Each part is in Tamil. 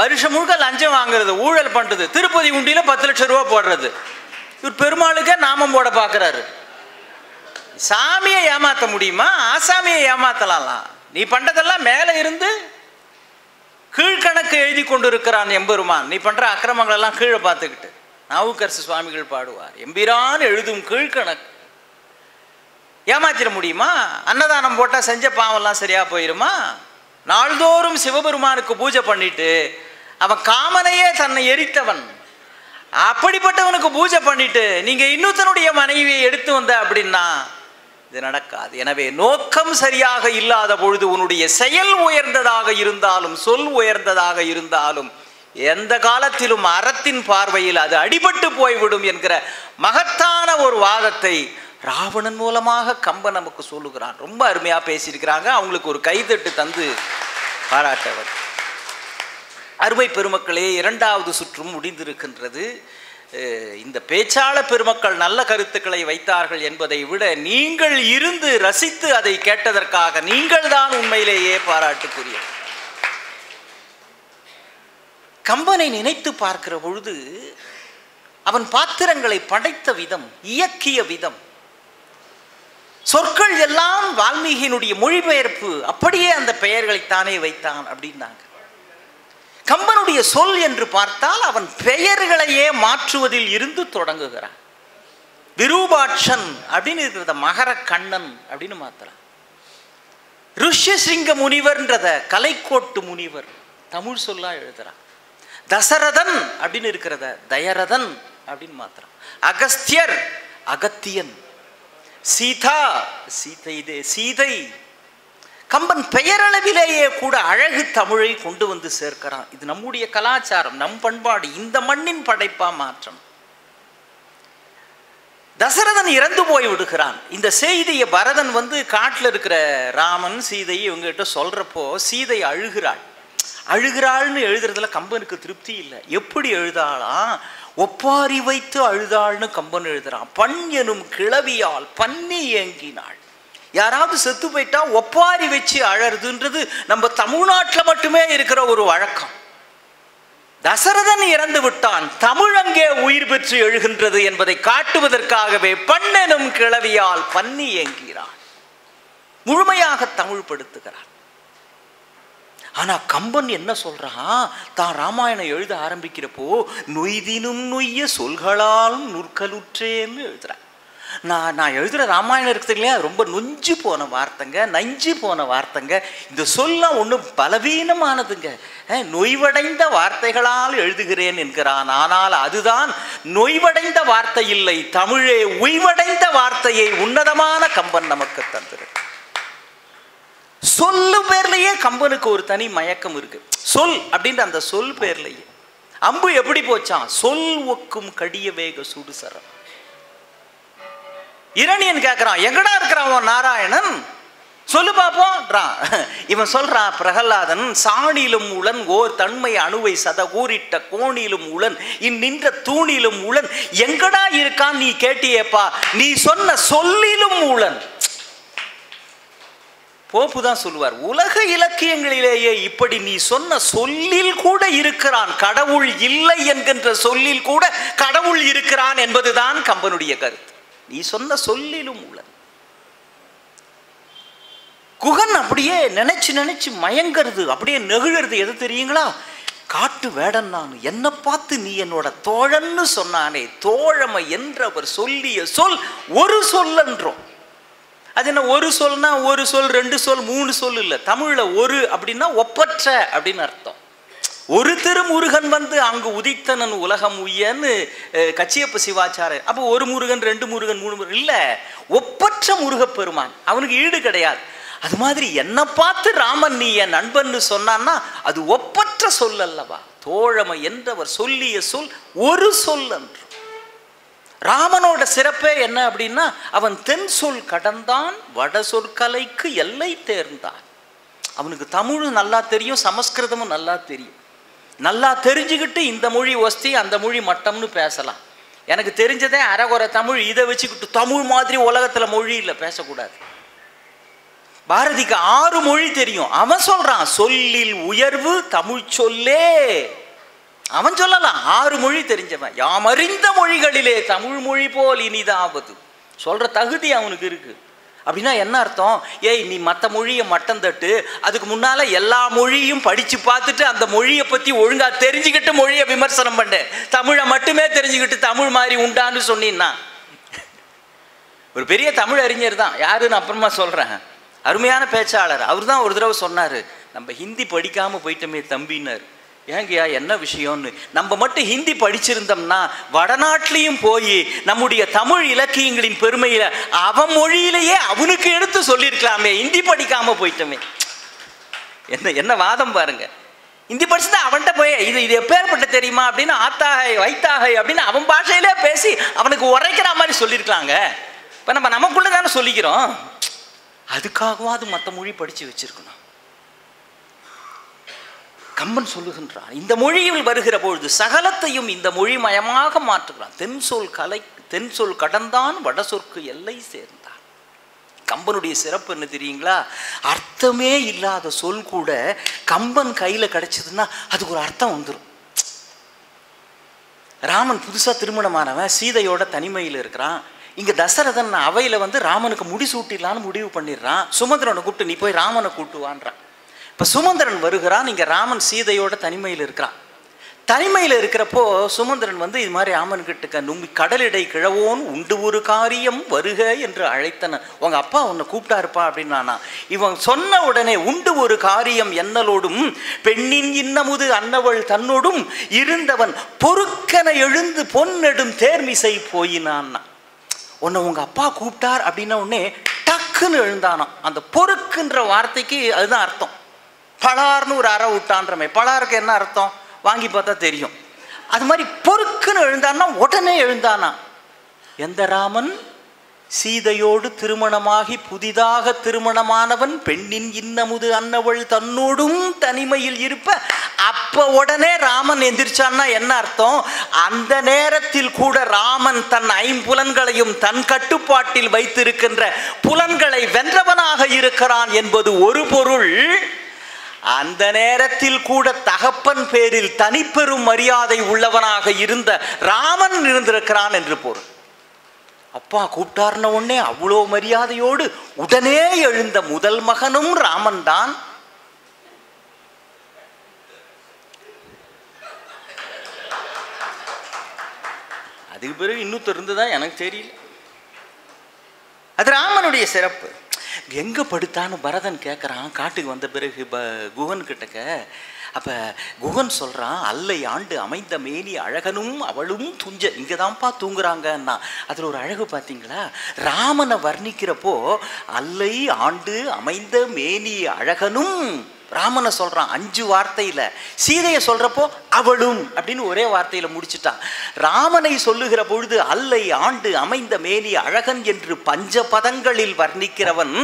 வருஷம் முழுக்க லஞ்சம் வாங்குறது, ஊழல் பண்ணுறது, திருப்பதி உண்டியில் 10 லட்சம் ரூபா போடுறது. இவர் பெருமாளுக்கே நாமம் போட பார்க்குறாரு. சாமியை ஏமாற்ற முடியுமா? ஆசாமியை ஏமாத்தலாம். நீ பண்ணுறதெல்லாம் மேலே இருந்து கீழ்கணக்கு எழுதி கொண்டு இருக்கிறான் எம்பெருமான். நீ பண்ணுற அக்கிரமங்களெல்லாம் கீழே பார்த்துக்கிட்டு. நாவுக்கரசு சுவாமிகள் பாடுவார், எம்பிரான் எழுதும் கீழ்கணக்கு. ஏமாத்திட முடியுமா? அன்னதானம் போட்டால் செஞ்ச பாவெல்லாம் சரியாக போயிடுமா? நாள்தோறும் சிவபெருமானுக்கு பூஜை பண்ணிட்டு அவன் காமனையே தன்னை எரித்தவன், அப்படிப்பட்டவனுக்கு பூஜை பண்ணிட்டு நீங்கள் இன்னொருத்தனுடைய மனைவியை எடுத்து வந்த அப்படின்னா இது நடக்காது. எனவே நோக்கம் சரியாக இல்லாத பொழுது உன்னுடைய செயல் உயர்ந்ததாக இருந்தாலும் சொல் உயர்ந்ததாக இருந்தாலும் எந்த காலத்திலும் அறத்தின் பார்வையில் அது அடிபட்டு போய்விடும் என்கிற மகத்தான ஒரு வாதத்தை ராவணன் மூலமாக கம்பன் நமக்கு சொல்லுகிறான். ரொம்ப அருமையாக பேசியிருக்கிறாங்க. அவங்களுக்கு ஒரு கைதட்டு தந்து பாராட்டவர். அருமை பெருமக்களே, 2வது சுற்றும் முடிந்திருக்கின்றது. இந்த பேச்சாளர் பெருமக்கள் நல்ல கருத்துக்களை வைத்தார்கள் என்பதை விட நீங்கள் இருந்து ரசித்து அதை கேட்டதற்காக நீங்கள் தான் உண்மையிலேயே பாராட்டுக்குரிய. கம்பனை நினைத்து பார்க்கிற பொழுது அவன் பாத்திரங்களை படைத்த விதம், இயக்கிய விதம், சொற்கள் எல்லாம் வால்மீகியினுடைய மொழிபெயர்ப்பு, அப்படியே அந்த பெயர்களைத்தானே வைத்தான் அப்படின்னாங்க. கம்பனுடைய சொல் என்று பார்த்தால் அவன் பெயர்களையே மாற்றுவதில் இருந்து தொடங்குகிறான். விரூபாட்சன் அப்படின்னு இருக்கிறத மகர கண்ணன் அப்படின்னு மாத்துறான். ருஷ்யசிங்க முனிவர்ன்றத கலைக்கோட்டு முனிவர் தமிழ் சொல்லா எழுதுறான். தசரதன் அப்படின்னு இருக்கிறத தயரதன் அப்படின்னு மாத்துறான். அகஸ்தியர் அகத்தியன், சீதா சீதை. கம்பன் பெயரளவிலேயே கூட அழகு தமிழை கொண்டு வந்து சேர்க்கிறான். இது நம்முடைய கலாச்சாரம், நம் பண்பாடு, இந்த மண்ணின் படைப்பா மாற்றம். தசரதன் இறந்து போய் விடுகிறான். இந்த செய்தியை பரதன் காட்டில் இருக்கிற ராமன் சீதை இவங்ககிட்ட சொல்றப்போ சீதை அழுகிறாள்னு எழுதுறதுல கம்பனுக்கு திருப்தி இல்லை. எப்படி எழுதாளாம்? ஒப்பாரி வைத்து அழுதாள்னு கம்பன் எழுதுறான். பண் எனும் கிளவியால் பன்னி ஏங்கினாள். யாராவது செத்து போயிட்டா ஒப்பாரி வச்சு அழறதுன்றது நம்ம தமிழ்நாட்டில் மட்டுமே இருக்கிற ஒரு வழக்கம். தசரதன் இறந்து விட்டான், தமிழ் அங்கே உயிர் பெற்று எழுகின்றது என்பதை காட்டுவதற்காகவே பண்ணெனும் கிளவியால் பன்னி ஏங்கிறான். முழுமையாக தமிழ் படுத்துகிறான். ஆனா கம்பன் என்ன சொல்றான்? தான் ராமாயணம் எழுத ஆரம்பிக்கிறப்போ நொய்தினும் நொய்ய சொல்களால் நுற்கலுற்றேன்னு எழுதுறான். நான் எழுதுகிற ராமாயணம் இருக்குது இல்லையா, ரொம்ப நொஞ்சு போன வார்த்தைங்க, நஞ்சு போன வார்த்தைங்க. இந்த சொல்ல ஒன்றும் பலவீனமானதுங்க. நொய்வடைந்த வார்த்தைகளால் எழுதுகிறேன் என்கிறான். ஆனால் அதுதான் நொய்வடைந்த வார்த்தை இல்லை, தமிழே உய்வடைந்த வார்த்தையை உன்னதமான கம்பன் நமக்கு தந்திருக்கு. சொல்லு பேர்லயே கம்பனுக்கு ஒரு தனி மயக்கம் இருக்கு. சொல் அப்படின்ற அந்த சொல் பேர்லயே அம்பு எப்படி போச்சான்? சொல் ஒக்கும் கடிய வேக சுடுசரம். இரணியன் கேட்கிறான், எங்கடா இருக்கிறான் நாராயணன், சொல்லு பாப்போம்ன்றான். இவன் சொல்றான், பிரகலாதன் சாணிலும் உளன் ஓர் தன்மை அணுவை சத கூறிட்ட கோணிலும் உளன் இந்நின்ற தூணிலும் உளன் எங்கடா இருக்கான் நீ கேட்டியேப்பா, நீ சொன்ன சொல்லிலும் உளன். போப்பு தான் சொல்லுவார், உலக இலக்கியங்களிலேயே இப்படி நீ சொன்ன சொல்லில் கூட இருக்கிறான், கடவுள் இல்லை என்கின்ற சொல்லில் கூட கடவுள் இருக்கிறான் என்பதுதான் கம்பனுடைய கருத்து. நீ சொன்ன சொல்லிலும் உளன். குகன் அப்படியே நினைச்சு மயங்கிறது, அப்படியே நெகிழறது. எது தெரியுங்களா? காட்டு வேடன் நான், என்னை பார்த்து நீ என்னோட தோழன்னு சொன்னானே, தோழமை என்றவர் சொல்லிய சொல் ஒரு சொல் என்றோம். அது என்ன ஒரு சொல்னா ஒரு சொல், ரெண்டு சொல், மூணு சொல் இல்லை. தமிழ்ல ஒரு அப்படின்னா ஒப்பற்ற அப்படின்னு அர்த்தம். ஒரு திருமுருகன் அங்கு உதித்தனன் உலகம் உய்யன்னு கச்சியப்ப சிவாச்சாரியர். அப்போ ஒரு முருகன், ரெண்டு முருகன், மூணு முருகன் இல்லை, ஒப்பற்ற முருகப்பெருமான், அவனுக்கு ஈடு கிடையாது. அது மாதிரி என்னை பார்த்து ராமன் நீ என் நண்பன்னு சொன்னான்னா அது ஒப்பற்ற சொல் அல்லவா? தோழமை என்றவர் சொல்லிய சொல் ஒரு சொல் என்று. ராமனோட சிறப்பே என்ன அப்படின்னா, அவன் தென் சொல் கடந்தான், வட சொற்கலைக்கு எல்லை தேர்ந்தான். அவனுக்கு தமிழும் நல்லா தெரியும், சமஸ்கிருதமும் நல்லா தெரியும். நல்லா தெரிஞ்சுக்கிட்டு இந்த மொழி ஒஸ்தி அந்த மொழி மட்டம்னு பேசலாம். எனக்கு தெரிஞ்சதே அரைகுறை தமிழ், இதை வச்சுக்கிட்டு தமிழ் மாதிரி உலகத்தில் மொழி இல்லை பேசக்கூடாது. பாரதிக்கு 6 மொழி தெரியும். அவன் சொல்றான், சொல்லில் உயர்வு தமிழ் சொல்லே. அவன் சொல்லலாம், 6 மொழி தெரிஞ்சவன். யாம் அறிந்த மொழிகளிலே தமிழ் மொழி போல் இனிதாவது சொல்ற தகுதி அவனுக்கு இருக்கு. அப்படின்னா என்ன அர்த்தம்? ஏய், நீ மற்ற மொழியை மட்டம் தட்டு, அதுக்கு முன்னால எல்லா மொழியும் படிச்சு பார்த்துட்டு அந்த மொழியை பத்தி ஒழுங்கா தெரிஞ்சுக்கிட்டு மொழியை விமர்சனம் பண்ண. தமிழை மட்டுமே தெரிஞ்சுக்கிட்டு தமிழ் மாதிரி உண்டான்னு சொன்னீன்னா, ஒரு பெரிய தமிழ் அறிஞர் தான், யாருன்னு அப்புறமா சொல்றேன், அருமையான பேச்சாளர். அவர் தான் ஒரு தடவை சொன்னாரு, நம்ம ஹிந்தி படிக்காம போயிட்டோமே தம்பின்னாரு. ஏங்கய்யா, என்ன விஷயம்னு. நம்ம மட்டும் ஹிந்தி படிச்சிருந்தோம்னா வடநாட்டிலையும் போய் நம்முடைய தமிழ் இலக்கியங்களின் பெருமையில அவன் மொழியிலேயே அவனுக்கு எடுத்து சொல்லியிருக்கலாமே, ஹிந்தி படிக்காம போயிட்டோமே. என்ன வாதம் பாருங்க. ஹிந்தி படிச்சுதான் அவன்கிட்ட போய் இது எப்பேற்பட்ட தெரியுமா அப்படின்னு ஆத்தாகை வைத்தாகை அப்படின்னு அவன் பாஷையிலே பேசி அவனுக்கு உரைக்கிற மாதிரி சொல்லியிருக்கலாங்க. இப்போ நமக்குள்ள தானே சொல்லிக்கிறோம். அதுக்காகவாது மற்ற மொழி படிச்சு வச்சிருக்கணும். கம்பன் சொல்லுகின்றான், இந்த மொழியில் வருகிற பொழுது சகலத்தையும் இந்த மொழி மயமாக மாற்றுகிறான். தென் சொல் கடந்தான் வட சொற்கு எல்லை சேர்ந்தான். கம்பனுடைய சிறப்பு என்ன தெரியுங்களா? அர்த்தமே இல்லாத சொல் கூட கம்பன் கையில கிடைச்சதுன்னா அதுக்கு ஒரு அர்த்தம் வந்துடும். ராமன் புதுசா திருமணமானவன், சீதையோட தனிமையில் இருக்கிறான். இங்க தசரதன் அவையில ராமனுக்கு முடிசூட்டிடலான்னு முடிவு பண்ணிடுறான். சுமந்திரனை கூப்பிட்டு, நீ போய் ராமனை கூட்டுவான்றான். இப்போ சுமந்திரன் வருகிறான். இங்கே ராமன் சீதையோட தனிமையில் இருக்கிறான். தனிமையில் இருக்கிறப்போ சுமந்திரன் இது மாதிரி ராமன்கிட்ட நும்பி, கடலிடை கிழவோன் உண்டு ஒரு காரியம் வருக என்று அழைத்தன. உங்க அப்பா உன்னை கூப்பிட்டாருப்பா அப்படின்னானா. இவன் சொன்ன உடனே, உண்டு ஒரு காரியம் என்னலோடும் பெண்ணின் இன்னமுது அன்னவள் தன்னோடும் இருந்தவன் பொறுக்கன எழுந்து பொன்னெடும் தேர்மிசை போயினான்னா. உன்னை உங்க அப்பா கூப்பிட்டார் அப்படின்னா உடனே டக்குன்னு எழுந்தானான். அந்த பொறுக்குன்ற வார்த்தைக்கு அதுதான் அர்த்தம். பலார்னு ஒரு அறை விட்டான்றமே, பலாருக்கு என்ன அர்த்தம் வாங்கி பார்த்தா தெரியும். அது மாதிரி பொறுக்குன்னு எழுந்தான்னா உடனே எழுந்தானா. எந்த ராமன்? சீதையோடு திருமணமாகி புதிதாக திருமணமானவன், பெண்ணின் இன்னமுது அன்னவள் தன்னோடும் தனிமையில் இருப்ப, அப்ப உடனே ராமன் எந்திரிச்சான்னா என்ன அர்த்தம்? அந்த நேரத்தில் கூட ராமன் தன் 5 புலன்களையும் தன் கட்டுப்பாட்டில் வைத்திருக்கின்ற புலன்களை வென்றவனாக இருக்கிறான் என்பது ஒரு பொருள். அந்த நேரத்தில் கூட தகப்பன் பேரில் தனிப்பெரும் மரியாதை உள்ளவனாக இருந்த ராமன் இருந்திருக்கிறான் என்று பொருள். அப்பா கூப்பிட்டார்ன உடனே அவ்வளோ மரியாதையோடு உடனே எழுந்த முதல் மகனும் ராமன் தான். அதுக்கு பிறகு இன்னொருத்தர் இருந்துதான் எனக்கு தெரியல. அது ராமனுடைய சிறப்பு. எங்கே படுத்தான்னு பரதன் கேட்குறான் காட்டுக்கு வந்த பிறகு குகன் கிட்டக்க. அப்போ குகன் சொல்கிறான், அல்லை ஆண்டு அமைந்த மேனி அழகனும் அவளும் துஞ்ச. இங்கே தான்ப்பா தூங்குறாங்கன்னா. அதில் ஒரு அழகு பார்த்தீங்களா? ராமனை வர்ணிக்கிறப்போ அல்லை ஆண்டு அமைந்த மேனி அழகனும் ராமனை சொல்றான் 5 வார்த்தையில. சீதையை சொல்றப்போ அவளும் அப்படின்னு ஒரே வார்த்தையில முடிச்சுட்டான். ராமனை சொல்லுகிற பொழுது அல்லை ஆண்டு அமைந்த மேனி அழகன் என்று 5 பதங்களில் வர்ணிக்கிறவன்,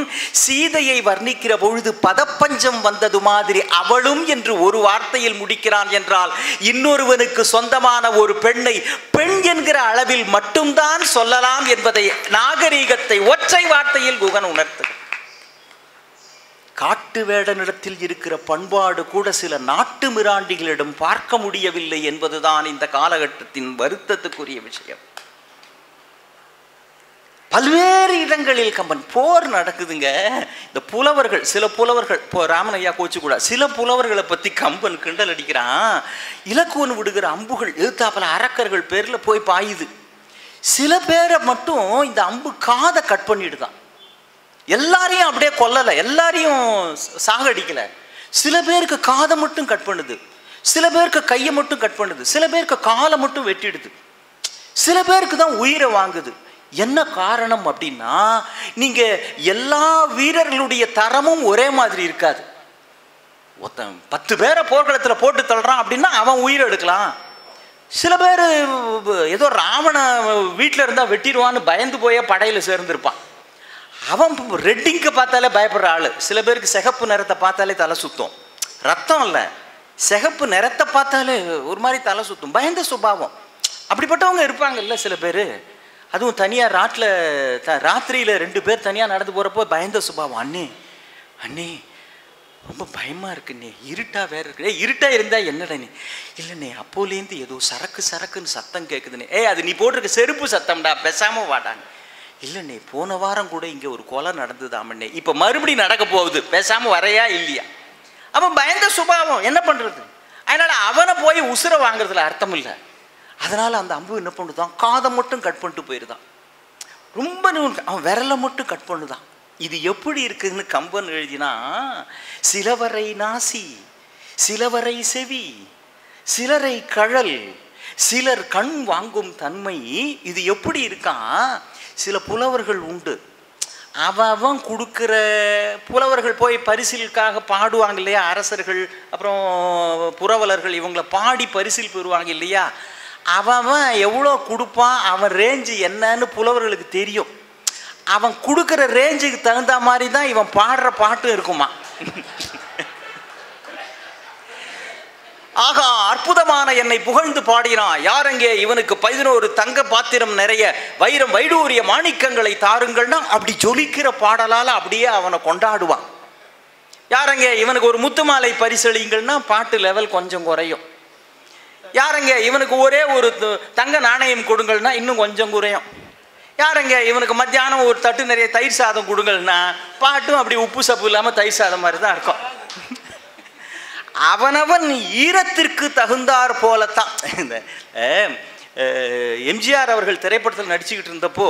சீதையை வர்ணிக்கிற பொழுது பதப்பஞ்சம் வந்தது மாதிரி அவளும் என்று ஒரு வார்த்தையில் முடிக்கிறான் என்றால், இன்னொருவனுக்கு சொந்தமான ஒரு பெண்ணை பெண் என்கிற அளவில் மட்டும்தான் சொல்லலாம் என்பதை நாகரீகத்தை ஒற்றை வார்த்தையில் குகன் உணர்த்து. காட்டு வேடனிடத்தில் இருக்கிற பண்பாடு கூட சில நாட்டு மிராண்டிகளிடம் பார்க்க முடியவில்லை என்பதுதான் இந்த காலகட்டத்தின் வருத்தத்துக்குரிய விஷயம். பல்வேறு இடங்களில் கம்பன் போர் நடக்குதுங்க. இந்த புலவர்கள், சில புலவர்கள், ராமனையா கோச்சு கூட, சில புலவர்களை பத்தி கம்பன் கிண்டல் அடிக்கிறான். இலக்குவன் விடுகிற அம்புகள் எதிர்த்தாப்புல அரக்கர்கள் பேர்ல போய் பாயுது. சில பேரை மட்டும் இந்த அம்பு காதை கட் பண்ணிடுதான். எல்லாரையும் அப்படியே கொல்லலை, எல்லாரையும் சாகடிக்கல. சில பேருக்கு காதை மட்டும் கட் பண்ணுது, சில பேருக்கு கையை மட்டும் கட் பண்ணுது, சில பேருக்கு காலை மட்டும் வெட்டிடுது, சில பேருக்கு தான் உயிரை வாங்குது. என்ன காரணம் அப்படின்னா, நீங்க எல்லா வீரர்களுடைய தரமும் ஒரே மாதிரி இருக்காது. ஒருத்தன் 10 பேரை போர்க்களத்தில் போட்டு தள்ளுறான் அப்படின்னா அவன் உயிரை எடுக்கலாம். சில பேர் ஏதோ ராவண வீட்டில் இருந்தால் வெட்டிடுவான்னு பயந்து போய் படையில் சேர்ந்துருப்பான். அவன் ரெட்டிங்க பார்த்தாலே பயப்படுற ஆள். சில பேருக்கு சிகப்பு நிறத்தை பார்த்தாலே தலை சுத்தம். ரத்தம் இல்லை, சிகப்பு நிறத்தை பார்த்தாலே ஒரு மாதிரி தலை சுத்தும், பயந்த சுபாவம். அப்படிப்பட்டவங்க இருப்பாங்கல்ல சில பேர். அதுவும் தனியாக ராத்திரியில் 2 பேர் தனியாக நடந்து போகிறப்போ பயந்த சுபாவம். அண்ணே அண்ணே ரொம்ப பயமாக இருக்குண்ணே, இருட்டா வேற இருக்கு. இருட்டாக இருந்தால் என்னடா நீ? இல்லைண்ணே அப்போலேருந்து ஏதோ சரக்கு சரக்குன்னு சத்தம் கேட்குதுண்ணே. அது நீ போட்டிருக்க செருப்பு சத்தம்டா, பேசாமல் வாடாங்க. இல்லைண்ணே போன வாரம் கூட இங்கே ஒரு கொலை நடந்துதாமண்ணே, இப்போ மறுபடியும் நடக்க போகுது, பேசாமல் வரையா இல்லையா? அவன் பயந்த சுபாவம், என்ன பண்ணுறது? அதனால் அவனை போய் உசுரை வாங்குறதுல அர்த்தம் இல்லை. அதனால் அந்த அம்பு என்ன பண்ணுதான், காதை மட்டும் கட் பண்ணிட்டு போயிடுதான். ரொம்ப அவன் விரலை மட்டும் கட் பண்ணுதான். இது எப்படி இருக்குன்னு கம்பன் எழுதினா, சிலவரை நாசி, சிலவரை செவி, சிலரை கழல், சிலர் கண் வாங்கும் தன்மை. இது எப்படி இருக்கான்? சில புலவர்கள் உண்டு, அவன் கொடுக்குற புலவர்கள் போய் பரிசிலுக்காக பாடுவாங்க இல்லையா, அரசர்கள் அப்புறம் புரவலர்கள் இவங்கள பாடி பரிசில் பெறுவாங்க இல்லையா, அவன் எவ்வளோ கொடுப்பான், அவன் ரேஞ்சு என்னன்னு புலவர்களுக்கு தெரியும். அவன் கொடுக்குற ரேஞ்சுக்கு தகுந்த மாதிரி தான் இவன் பாடுற பாட்டும் இருக்குமா. ஆகா அற்புதமான என்னை புகழ்ந்து பாடினான், யாரங்கே இவனுக்கு 11 தங்க பாத்திரம் நிறைய வைரம் வைடூரிய மாணிக்கங்களை தாருங்கள்னா அப்படி ஜொலிக்கிற பாடலால் அப்படியே அவனை கொண்டாடுவான். யாரங்கே இவனுக்கு ஒரு முத்துமாலை பரிசளிங்கள்னா பாட்டு லெவல் கொஞ்சம் குறையும். யாரங்க இவனுக்கு ஒரே ஒரு தங்க நாணயம் கொடுங்கள்னா இன்னும் கொஞ்சம் குறையும். யாரங்க இவனுக்கு மத்தியானம் ஒரு தட்டு நிறைய தயிர் சாதம் கொடுங்கள்னா பாட்டும் அப்படி உப்பு சப்பு இல்லாமல் தயிர் சாதம் மாதிரி தான் இருக்கும். அவனவன் ஈரத்திற்கு தகுந்தார் போலத்தான். இந்த எம்ஜிஆர் அவர்கள் திரைப்படத்தில் நடிச்சுக்கிட்டு இருந்தப்போ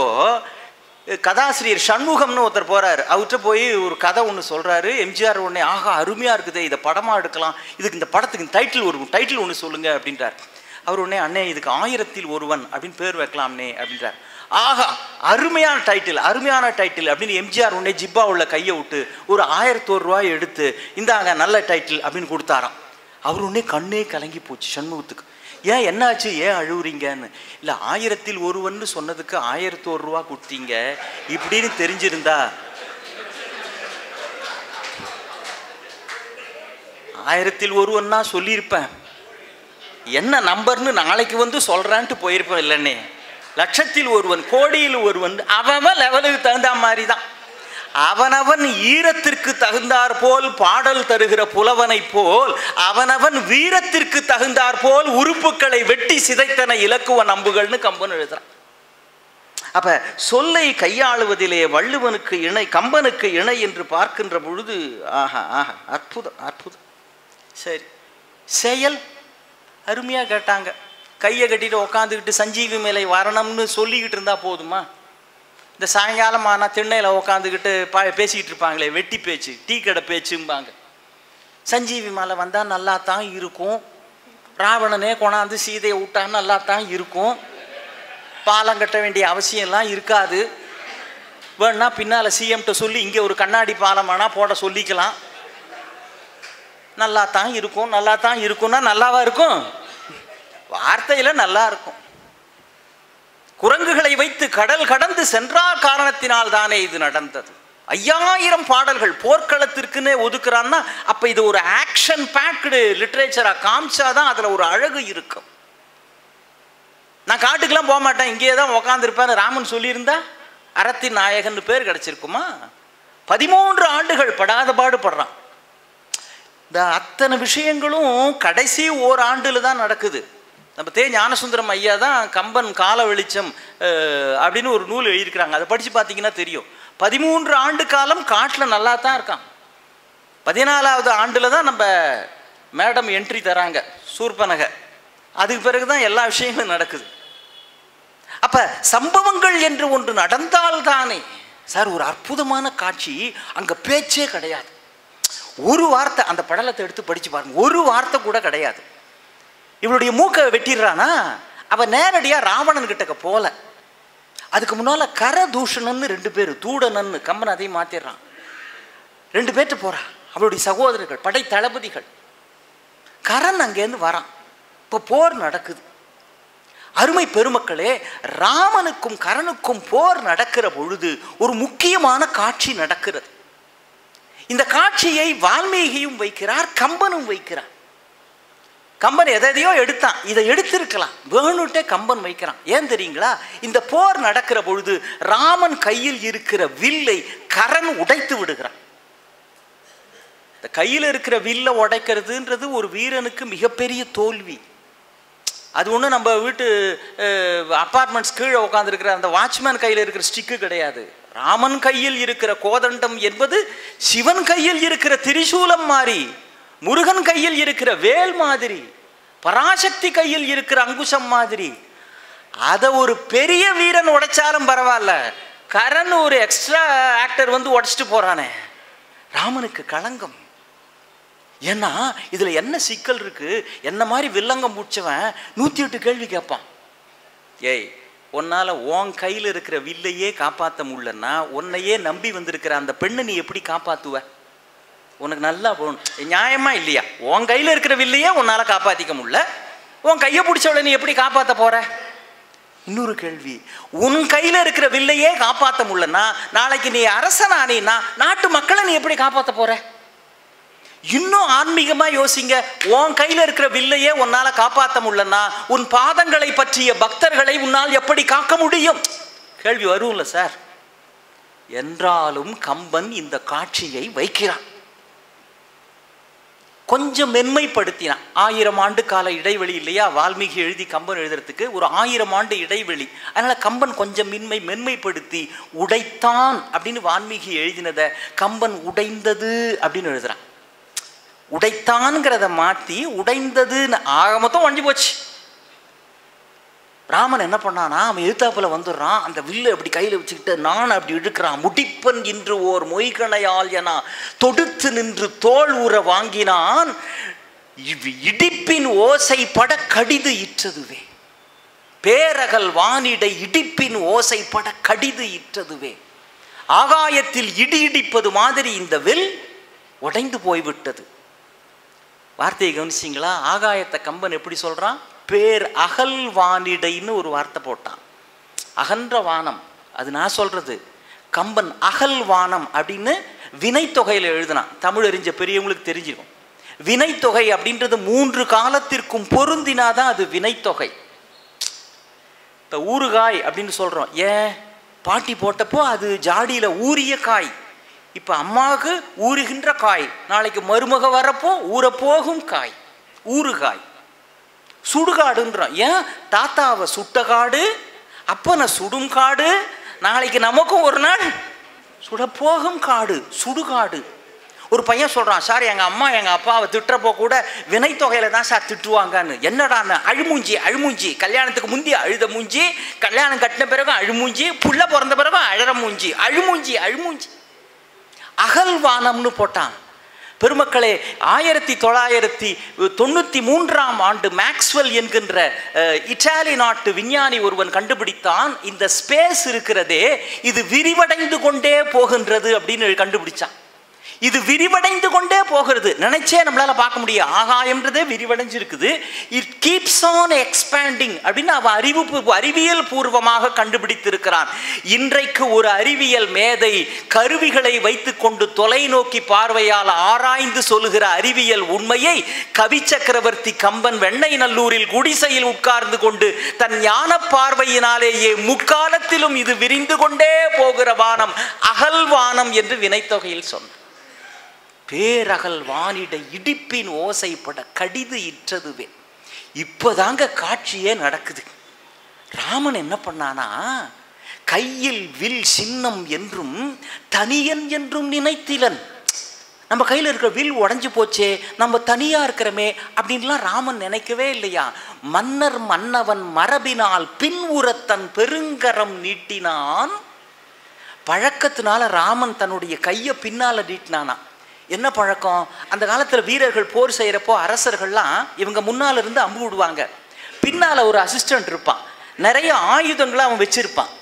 கதாசிரியர் சண்முகம்னு ஒருத்தர் போகிறாரு, அவர்கிட்ட போய் ஒரு கதை ஒன்று சொல்கிறாரு. எம்ஜிஆர் உடனே ஆகா அருமையாக இருக்குது, இதை படமாக எடுக்கலாம், இதுக்கு இந்த படத்துக்கு டைட்டில் ஒன்று சொல்லுங்கள் அப்படின்றார். அவர் உடனே அண்ணே இதுக்கு 1000ல் ஒருவன் அப்படின்னு பேர் வைக்கலாம்னே அப்படின்றார். ஆகா அருமையான டைட்டில் அப்படின்னு எம்ஜிஆர் உடனே ஜிப்பா உள்ள கையை விட்டு ஒரு 1001 ரூபாய் எடுத்து இந்தாங்க நல்ல டைட்டில் அப்படின்னு கொடுத்தாராம். அவர் உடனே கண்ணே கலங்கி போச்சு சண்முகத்துக்கு. ஏன் என்னாச்சு, ஏன் அழுவுறீங்கன்னு. இல்லை 1000ல் ஒருவன்னு சொன்னதுக்கு 1001 ரூபா கொடுத்தீங்க, இப்படின்னு தெரிஞ்சிருந்தா 1000ல் ஒருவன்னா சொல்லியிருப்பேன், என்ன நம்பர்னு நாளைக்கு வந்து சொல்கிறான்ட்டு போயிருப்பேன். இல்லைன்னே 1,00,000ல் ஒருவன், கோடியில் ஒருவன், அவன் லெவலுக்கு தகுந்த மாதிரி தான். அவனவன் ஈரத்திற்கு தகுந்தார் போல் பாடல் தருகிற புலவனை போல் அவனவன் வீரத்திற்கு தகுந்தார் போல் உறுப்புகளை வெட்டி சிதைத்தன இலக்குவ நம்புகள்னு கம்பன் எழுதுறான். அப்ப சொல்லை கையாளுவதிலே வள்ளுவனுக்கு இணை கம்பனுக்கு இணை என்று பார்க்கின்ற பொழுது ஆஹா ஆஹா அற்புதம் அற்புதம். சரி செயல் அருமையாக கேட்டாங்க. கையை கட்டிட்டு உக்காந்துக்கிட்டு சஞ்சீவி மேலை வரணும்னு சொல்லிக்கிட்டு இருந்தால் போதுமா? இந்த சாயங்காலம் ஆனால் திண்ணையில் உக்காந்துக்கிட்டு பேசிக்கிட்டு இருப்பாங்களே, வெட்டி பேச்சு, டீ கடை பேச்சும்பாங்க. சஞ்சீவி மேலே வந்தால் நல்லா தான் இருக்கும், ராவணனே கொண்டாந்து சீதையை விட்டா நல்லா தான் இருக்கும், பாலம் கட்ட வேண்டிய அவசியம்லாம் இருக்காது, வேணா பின்னால் சிஎம்கிட்ட சொல்லி இங்கே ஒரு கண்ணாடி பாலம் வேணால் போட சொல்லிக்கலாம், நல்லா தான் இருக்கும். நல்லா தான் இருக்கும்னா நல்லாவா இருக்கும்? வார்த்தையில் நல்லா இருக்கும். குரங்குகளை வைத்து கடல் கடந்து சென்றார் காரணத்தினால் தானே இது நடந்தது. 5000 பாடல்கள் போர்க்களத்திற்குன்னே ஒதுக்குறான்னா அப்போ இது ஒரு ஆக்ஷன் பேக்டு லிட்ரேச்சராக காமிச்சாதான் அதில் ஒரு அழகு இருக்கும். நான் காட்டுக்கெல்லாம் போக மாட்டேன், இங்கேயே தான் உக்காந்துருப்பேன் ராமன் சொல்லியிருந்தா அறத்தின் நாயகன் பேர் கிடச்சிருக்குமா? 13 ஆண்டுகள் படாத பாடுபடுறான். இந்த அத்தனை விஷயங்களும் கடைசி ஓராண்டில் தான் நடக்குது. நம்ம ஞானசுந்தரம் ஐயா தான் கம்பன் கால வெளிச்சம் அப்படின்னு ஒரு நூல் எழுதியிருக்கிறாங்க, அதை படித்து பார்த்தீங்கன்னா தெரியும். 13 ஆண்டு காலம் காட்டில் நல்லா தான் இருக்கான். 14வது ஆண்டில் தான் நம்ம மேடம் என்ட்ரி தராங்க சூர்பனக, அதுக்கு பிறகு தான் எல்லா விஷயங்களும் நடக்குது. அப்போ சம்பவங்கள் என்று ஒன்று நடந்தால்தானே சார் ஒரு அற்புதமான காட்சி. அங்கே பேச்சே கிடையாது, ஒரு வார்த்தை. அந்த படலத்தை எடுத்து படித்து பாருங்க, ஒரு வார்த்தை கூட கிடையாது. இவளுடைய மூக்கை வெட்டிடுறானா, அவன் நேரடியாக ராவணன் கிட்டக்க போல. அதுக்கு முன்னால் கரதூஷணன்னு 2 பேர், தூடனன்னு கம்பன் அதையும் மாற்றிடுறான். 2 பேர்ட்டு போறா, அவளுடைய சகோதரர்கள், படை தளபதிகள். கரன் அங்கேருந்து வரான். இப்போ போர் நடக்குது. அருமை பெருமக்களே, ராமனுக்கும் கரனுக்கும் போர் நடக்கிற பொழுது ஒரு முக்கியமான காட்சி நடக்கிறது. இந்த காட்சியை வால்மீகியும் வைக்கிறார், கம்பனும் வைக்கிறார். கம்பன் எதையோ எடுத்தான், இதை எடுத்திருக்கலாம், வேணுட்டே கம்பன் வைக்கிறான். ஏன் தெரியுங்களா? இந்த போர் நடக்கிற பொழுது ராமன் கையில் இருக்கிற வில்லை கரன் உடைத்து விடுகிறான். இந்த கையில் இருக்கிற வில்லை உடைக்கிறதுன்றது ஒரு வீரனுக்கு மிகப்பெரிய தோல்வி. அது ஒன்றும் நம்ம வீட்டு அப்பார்ட்மெண்ட்ஸ் கீழே உட்காந்துருக்கிற அந்த வாட்ச்மேன் கையில் இருக்கிற ஸ்டிக்கு கிடையாது. ராமன் கையில் இருக்கிற கோதண்டம் என்பது சிவன் கையில் இருக்கிற திரிசூலம் மாதிரி, முருகன் கையில் இருக்கிற வேல் மாதிரி, பராசக்தி கையில் இருக்கிற அங்குசம் மாதிரி. அதை ஒரு பெரிய வீரன் உடைச்சாலும் பரவாயில்ல, கரண் ஒரு எக்ஸ்ட்ரா ஆக்டர் வந்து உடைச்சிட்டு போறானே, ராமனுக்கு களங்கம். ஏன்னா இதுல என்ன சிக்கல் இருக்கு? என்ன மாதிரி வில்லங்கம் முடிச்சவன் 108 கேள்வி கேட்பான். ஏய், உன்னால உன் கையில் இருக்கிற வில்லையே காப்பாற்ற முடியலன்னா உன்னையே நம்பி வந்திருக்கிற அந்த பெண்ணை நீ எப்படி காப்பாத்துவ? உனக்கு நல்லா போகணும், நியாயமா இல்லையா? உன் கையில் இருக்கிற வில்லையே உன்னால காப்பாற்றிக்க முடியல, உன் கையை பிடிச்சவளை நீ எப்படி காப்பாற்ற போற? இன்னொரு கேள்வி, உன் கையில் இருக்கிற வில்லையே காப்பாற்ற முடியலன்னா நாளைக்கு நீ அரசனானீன்னா நாட்டு மக்களை நீ எப்படி காப்பாற்ற போற? இன்னும் ஆன்மீகமா யோசிங்க. உன் கையில் இருக்கிற வில்லையே உன்னால காப்பாற்ற முடியலன்னா உன் பாதங்களை பற்றிய பக்தர்களை உன்னால் எப்படி காக்க முடியும்? கேள்வி வரும்ல சார். என்றாலும் கம்பன் இந்த காட்சியை வைக்கிறான், கொஞ்சம் மென்மைப்படுத்தினான். 1000 ஆண்டு கால இடைவெளி இல்லையா வால்மீகி எழுதி கம்பன் எழுதுறதுக்கு? ஒரு 1000 ஆண்டு இடைவெளி. அதனால கம்பன் கொஞ்சம் மென்மைப்படுத்தி உடைத்தான் அப்படின்னு வால்மீகி எழுதினதை கம்பன் உடைந்தது அப்படின்னு எழுதுறான். உடைத்தான்ங்கிறத மாற்றி உடைந்ததுன்னு ஆக மொத்தம் ஒழிஞ்சு போச்சு. ராமன் என்ன பண்ணானா, அவன் எழுத்தாப்புல வந்துடுறான், அந்த வில்லை அப்படி கையில் வச்சுக்கிட்டு நான் அப்படி இழுக்கிறான். முடிப்பன் இன்று ஓர் மொய்கணையால் என தொடுத்து நின்று தோல் ஊற வாங்கினான், இடிப்பின் ஓசை பட கடிது இற்றதுவே. பேரகல் வானிடை இடிப்பின் ஓசை பட கடிது இற்றதுவே. ஆகாயத்தில் இடி இடிப்பது மாதிரி இந்த வில் உடைந்து போய்விட்டது. வார்த்தையை கவனிச்சிங்களா? ஆகாயத்தை கம்பன் எப்படி சொல்றான்? பேர் அகல் வானிடைன்னு ஒரு வார்த்தை போட்டான். அகன்ற வானம், அது நான் சொல்றது. கம்பன் அகல் வானம் அப்படின்னு வினைத்தொகையில் எழுதினான். தமிழ் அறிஞ்ச பெரியவங்களுக்கு தெரிஞ்சிருக்கும். வினைத்தொகை அப்படின்றது 3 காலத்திற்கும் பொருந்தினாதான் அது வினைத்தொகை. இப்போ ஊறுகாய் அப்படின்னு சொல்றோம். ஏன்? பாட்டி போட்டப்போ அது ஜாடியில் ஊறிய காய். இப்போ அம்மாவுக்கு ஊறுகின்ற காய், நாளைக்கு மருமக வரப்போ ஊறப்போகும் காய், ஊறுகாய். சுடுகாடுன்றோம். ஏன்? தாத்தாவை சுட்ட காடு, அப்பனை சுடும் காடு, நாளைக்கு நமக்கும் ஒரு நாள் சுடப்போகும் காடு, சுடுகாடு. ஒரு பையன் சொல்கிறான், சார் எங்கள் அம்மா எங்கள் அப்பாவை திட்டுறப்போ கூட வினைத்தொகையில் தான் சார் திட்டுவாங்கன்னு. என்னடான்னு? அழுமூஞ்சி, அழுமூஞ்சி. கல்யாணத்துக்கு முந்தி அழுத மூஞ்சி, கல்யாணம் கட்டின பிறகும் அழுமூஞ்சி, புள்ள பிறந்த பிறகும் அழற மூஞ்சி, அழுமூஞ்சி, அழுமூஞ்சி. அகல்வானம்னு போட்டான். பெருமக்களே, 1993ஆம் ஆண்டு மேக்ஸ்வெல் என்கின்ற இத்தாலி நாட்டு விஞ்ஞானி ஒருவன் கண்டுபிடித்தான், இந்த ஸ்பேஸ் இருக்கிறதே இது விரிவடைந்து கொண்டே போகின்றது அப்படின்னு கண்டுபிடிச்சான். இது விரிவடைந்து கொண்டே போகிறது. நினைச்சே நம்மளால பார்க்க முடியும். ஆகாயம்ன்றதே விரிவடைஞ்சிருக்குது. இட் கீப்ஸ் ஆன் எக்ஸ்பேண்டிங் அப்படின்னு அவன் அறிவியல் பூர்வமாக கண்டுபிடித்திருக்கிறான். இன்றைக்கு ஒரு அறிவியல் மேதை கருவிகளை வைத்துக் கொண்டு தொலைநோக்கி பார்வையால் ஆராய்ந்து சொல்லுகிற அறிவியல் உண்மையை கவி சக்கரவர்த்தி கம்பன் வெண்ணெய் நல்லூரில் குடிசையில் உட்கார்ந்து கொண்டு தன் ஞான பார்வையினாலேயே முக்காலத்திலும் இது விரிந்து கொண்டே போகிற வானம் அகல்வானம் என்று வினைத்தொகையில் சொன்னார். பேரகல் வானிட இடிப்பின் ஓசைப்பட கடிது இற்றதுவே. இப்போதாங்க காட்சியே நடக்குது. ராமன் என்ன பண்ணானா, கையில் வில் சின்னம் என்றும் தனியன் என்றும் நினைத்திலன். நம்ம கையில் இருக்கிற வில் உடஞ்சி போச்சே, நம்ம தனியா இருக்கிறோமே அப்படின்லாம் ராமன் நினைக்கவே இல்லையா. மன்னர் மன்னவன் மரபினால் பின் உரத்தன் பெருங்கரம் நீட்டினான். பழக்கத்தினால ராமன் தன்னுடைய கையை பின்னால நீட்டினானா. என்ன பழக்கம்? அந்த காலத்தில் வீரர்கள் போர் செய்கிறப்போ அரசர்கள்லாம் இவங்க முன்னால் இருந்து அம்பு விடுவாங்க, பின்னால் ஒரு அசிஸ்டன்ட் இருப்பான், நிறைய ஆயுதங்களை அவன் வச்சிருப்பான்.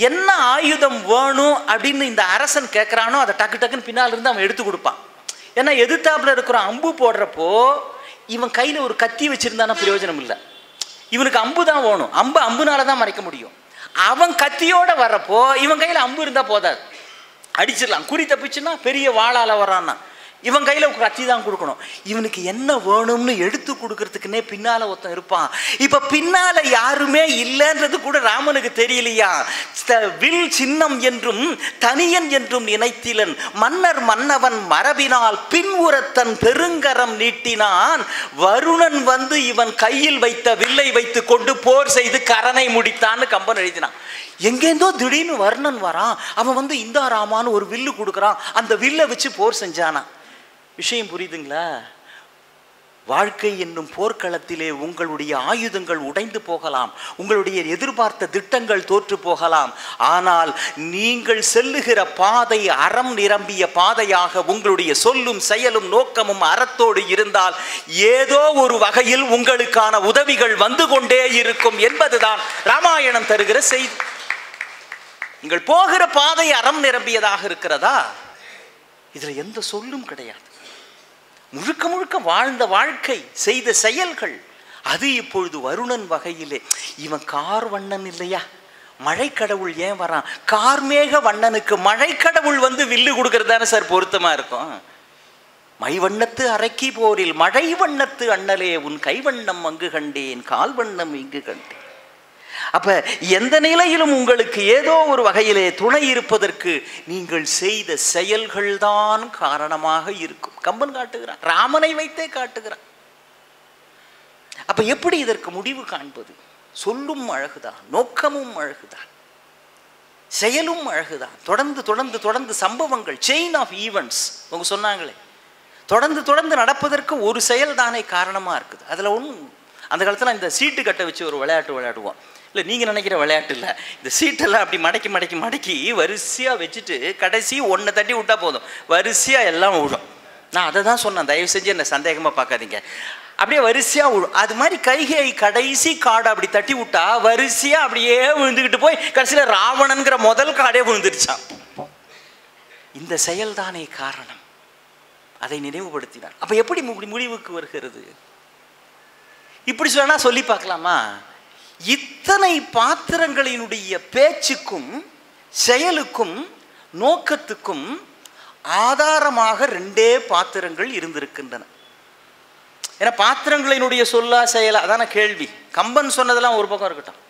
என்ன ஆயுதம் வேணும் அப்படின்னு இந்த அரசன் கேட்குறானோ அதை டக்கு டக்குன்னு பின்னால் இருந்து அவன் எடுத்து கொடுப்பான். ஏன்னா எதிர்த்தாப்புல இருக்கிற அம்பு போடுறப்போ இவன் கையில் ஒரு கத்தி வச்சிருந்தானா பிரயோஜனம் இல்லை, இவனுக்கு அம்பு தான் வேணும். அம்புனால தான் மறைக்க முடியும். அவன் கத்தியோட வர்றப்போ இவன் கையில் அம்பு இருந்தால் போதாது, அடிச்சிடலாம். குறி தப்பிச்சுன்னா பெரிய வாளால் வரான்னா இவன் கையில் கத்தி தான் கொடுக்கணும். இவனுக்கு என்ன வேணும்னு எடுத்து கொடுக்கறதுக்குன்னே பின்னால ஒருத்தன் இருப்பான். இப்ப பின்னால யாருமே இல்லைன்றது கூட ராமனுக்கு தெரியலையா? வில் சின்னம் என்றும் தனியன் என்றும் நினைத்திலன் மன்னர் மன்னவன் மரபினால் பின்வுரத்தன் பெருங்கரம் நீட்டினான். வருணன் வந்து இவன் கையில் வைத்த வில்லை வைத்து கொண்டு போர் செய்து கரனை முடித்தான்னு கம்பன் எழுதினான். எங்கேந்தோ திடீர்னு வருணன் வரான். அவன் வந்து இந்தா ராமான்னு ஒரு வில்லு கொடுக்குறான். அந்த வில்லை வச்சு போர் செஞ்சானா. விஷயம் புரியுதுங்களா? வாழ்க்கை என்னும் போர்க்களத்திலே உங்களுடைய ஆயுதங்கள் உடைந்து போகலாம், உங்களுடைய எதிர்பார்த்த திட்டங்கள் தோற்று போகலாம். ஆனால் நீங்கள் செல்லுகிற பாதை அறம் நிரம்பிய பாதையாக உங்களுடைய சொல்லும் செயலும் நோக்கமும் அறத்தோடு இருந்தால் ஏதோ ஒரு வகையில் உங்களுக்கான உதவிகள் வந்து கொண்டே இருக்கும் என்பதுதான் ராமாயணம் தருகிற செய்தி. நீங்கள் போகிற பாதை அறம் நிரம்பியதாக இருக்கிறதா? இதுல எந்த சொல்லும் கிடையாது. முழுக்க முழுக்க வாழ்ந்த வாழ்க்கை, செய்த செயல்கள். அது இப்பொழுது வருணன் வகையிலே. இவன் கார் வண்ணன் இல்லையா? மழை கடவுள் ஏன் வரான்? கார்மேக வண்ணனுக்கு மழை கடவுள் வந்து வில்லு கொடுக்கறதானே சார் பொருத்தமா இருக்கும். மை வண்ணத்து அரைக்கி போரில் மழை வண்ணத்து அண்ணலே உன் கைவண்ணம் அங்கு கண்டேன் கால் வண்ணம் இங்கு கண்டேன். அப்ப எந்த நிலையிலும் உங்களுக்கு ஏதோ ஒரு வகையிலே துணை இருப்பதற்கு நீங்கள் செய்த செயல்கள் தான் காரணமாக இருக்கும். கம்பன் காட்டுகிறான், ராமனை வைத்தே காட்டுகிறான். அப்ப எப்படி இதற்கு முடிவு காண்பது? சொல்லும் அழகுதான், நோக்கமும் அழகுதான், செயலும் அழகுதான். தொடர்ந்து தொடர்ந்து தொடர்ந்து சம்பவங்கள், செயின் ஆஃப் ஈவெண்ட்ஸ் அவங்க சொன்னாங்களே, தொடர்ந்து தொடர்ந்து நடப்பதற்கு ஒரு செயல் தானே காரணமா இருக்குது. அதுல ஒன்றும் அந்த காலத்துல இந்த சீட்டு கட்டை வச்சு ஒரு விளையாட்டு விளையாடுவோம். இல்லை நீங்கள் நினைக்கிற விளையாட்டு இல்லை. இந்த சீட்டெல்லாம் அப்படி மடக்கி மடக்கி மடக்கி வரிசையாக வச்சுட்டு கடைசி ஒன்றை தட்டி விட்டால் போதும், வரிசையாக எல்லாம் விழும். நான் அதை தான் சொன்னேன், தயவு செஞ்சு என்னை சந்தேகமாக பார்க்காதீங்க. அப்படியே வரிசையாக விழும். அது மாதிரி கைகை கடைசி காடை அப்படி தட்டி விட்டா வரிசையாக அப்படியே விழுந்துக்கிட்டு போய் கடைசியில் ராவணன்கிற முதல் காடே விழுந்துருச்சான். இந்த செயல்தானே காரணம். அதை நினைவுபடுத்தினார். அப்போ எப்படி முடிவுக்கு வருகிறது? இப்படி சொன்னா சொல்லி பார்க்கலாமா? இத்தனை பாத்திரங்களினுடைய பேச்சுக்கும் செயலுக்கும் நோக்கத்துக்கும் ஆதாரமாக ரெண்டே பாத்திரங்கள் இருந்திருக்கின்றன. ஏன்னா பாத்திரங்களினுடைய சொல்லா செயலா அதான கேள்வி. கம்பன் சொன்னதெல்லாம் ஒரு பக்கம் இருக்கட்டும்,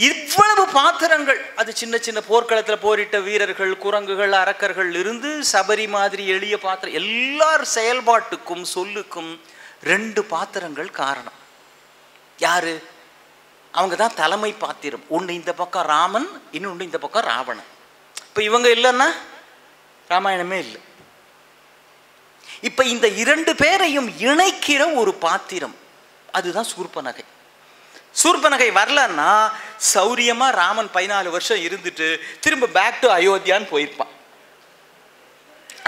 இவ்வளவு பாத்திரங்கள், அது சின்ன சின்ன போர்க்களத்தில் போரிட்ட வீரர்கள், குரங்குகள், அரக்கர்கள் இருந்து சபரி மாதிரி எளிய பாத்திரம், எல்லார் செயல்பாட்டுக்கும் சொல்லுக்கும் ரெண்டு பாத்திரங்கள் காரணம். யாரு? அவங்க தான் தலைமை பாத்திரம். ஒன்று இந்த பக்கம் ராமன், இன்னொன்று இந்த பக்கம் ராவணன். இப்போ இவங்க இல்லைன்னா ராமாயணமே இல்லை. இப்போ இந்த இரண்டு பேரையும் இணைக்கிற ஒரு பாத்திரம், அதுதான் சூர்பனகை. சூர்பனகை வரலன்னா சௌரியமா ராமன் 14 வருஷம் இருந்துட்டு திரும்ப பேக் டு அயோத்தியான்னு போயிருப்பான்.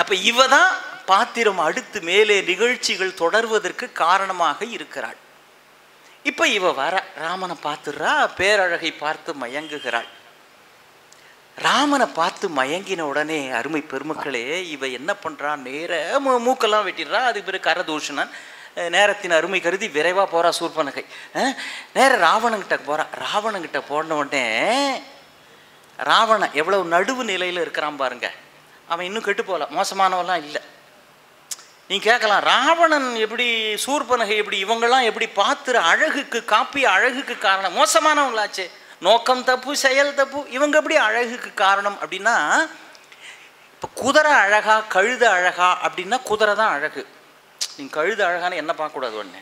அப்ப இவ தான் பாத்திரம் அடுத்து மேலே நிகழ்ச்சிகள் தொடர்வதற்கு காரணமாக இருக்கிறாள். இப்ப இவ வர ராமனை பார்த்துடுறா, பேரழகை பார்த்து மயங்குகிறாள். ராமனை பார்த்து மயங்கின உடனே அருமை பெருமக்களே இவ என்ன பண்றா, நேர மூக்கெல்லாம் வெட்டிடுறா. அதுக்கு பிறகு கரதூஷணன் நேரத்தின் அருமை கருதி விரைவா போறா சூர்பனகை. நேர ராவணங்கிட்ட போறா. ராவணங்கிட்ட போன உடனே ராவணன் எவ்வளவு நடுவு நிலையில இருக்கிறான் பாருங்க. அவன் இன்னும் கெட்டு போகல, மோசமானவெல்லாம் இல்லை. நீ கேட்கலாம், ராவணன் எப்படி, சூர்பனகை எப்படி, இவங்கெல்லாம் எப்படி பாத்திர அழகுக்கு காப்பிய அழகுக்கு காரணம்? மோசமானவங்களாச்சே, நோக்கம் தப்பு, செயல் தப்பு, இவங்க எப்படி அழகுக்கு காரணம் அப்படின்னா, இப்போ குதிரை அழகா கழுத அழகா அப்படின்னா குதிரை தான் அழகு. நீங்க கழுத அழகான்னு என்ன பார்க்கக்கூடாது. ஒன்று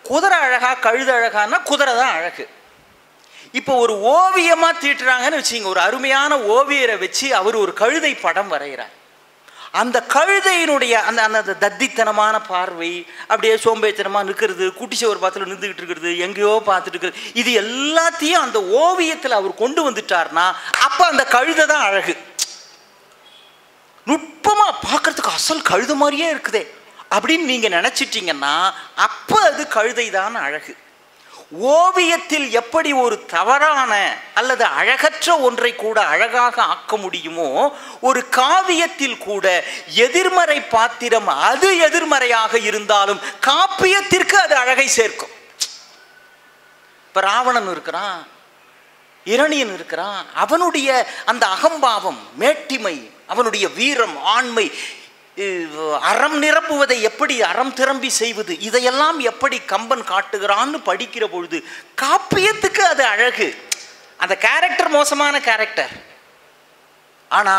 குதிரை அழகா கழுத அழகான்னா குதிரை தான் அழகு. இப்போ ஒரு ஓவியமா தீட்டுறாங்கன்னு வச்சுங்க, ஒரு அருமையான ஓவியரை வச்சு அவர் ஒரு கழுதை படம் வரைகிறார். அந்த கழுதையினுடைய அந்த அந்த தத்தித்தனமான பார்வை, அப்படியே சோம்பேத்தனமாக நிற்கிறது, குட்டிச்ச ஒரு பாத்தில் நின்றுக்கிட்டு இருக்கிறது, எங்கேயோ பார்த்துட்டு இருக்கிறது, இது எல்லாத்தையும் அந்த ஓவியத்தில் அவர் கொண்டு வந்துட்டார்னா அப்போ அந்த கழுதை தான் அழகு. நுட்பமாக பார்க்கறதுக்கு அசல் கழுதை மாதிரியே இருக்குதே அப்படின்னு நீங்கள் நினச்சிட்டிங்கன்னா அப்போ அது கழுதை தான் அழகு. ஓவியத்தில் எப்படி ஒரு தவறான அல்லது அழகற்ற ஒன்றை கூட அழகாக ஆக்க முடியுமோ, ஒரு காவியத்தில் கூட எதிர்மறை பாத்திரம் அது எதிர்மறையாக இருந்தாலும் காப்பியத்திற்கு அது அழகை சேர்க்கும். இப்ப ராவணன் இருக்கிறான், இரணியன் இருக்கிறான், அவனுடைய அந்த அகம்பாவம், மேட்டிமை, அவனுடைய வீரம், ஆண்மை, அறம் நிரப்புவதை எப்படி அறம் திரம்பி செய்வது, இதையெல்லாம் எப்படி கம்பன் காட்டுகிறான்னு படிக்கிற பொழுது காப்பியத்துக்கு அது அழகு. அந்த கேரக்டர் மோசமான கேரக்டர், ஆனா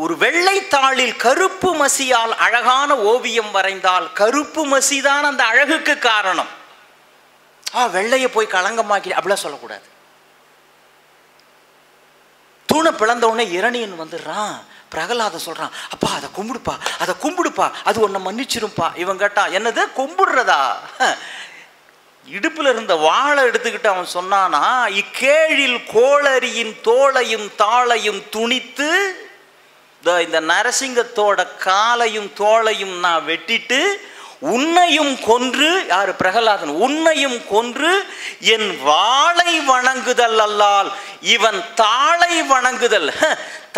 ஒரு வெள்ளைத்தாளில் கருப்பு மசியால் அழகான ஓவியம் வரைந்தால் கருப்பு மசிதான் அந்த அழகுக்கு காரணம். வெள்ளையை போய் களங்கமாக்கி அப்படிலாம் சொல்லக்கூடாது. தூணை பிளந்த உடனே இரணியன் வந்துடுறான். பிரகலாத சொல்றான், அப்பா அதை கும்பிடுப்பா, அதை கும்பிடுப்பா, அது உன்னை மன்னிச்சிருப்பா. இவன் கேட்டான், என்னது கும்பிடுறதா? இடுப்புல இருந்த வாழை எடுத்துக்கிட்டு அவன் சொன்னானா, இக்கேழில் கோளரியின் தோளையும் தாளையும் துணித்து இந்த நரசிங்கத்தோட காலையும் தோளையும் நான் வெட்டிட்டு உன்னையும் கொன்று, யாரு பிரகலாதன், உன்னையும் கொன்று என் வாளை வணங்குதல் அல்லால் இவன் தாளை வணங்குதல்.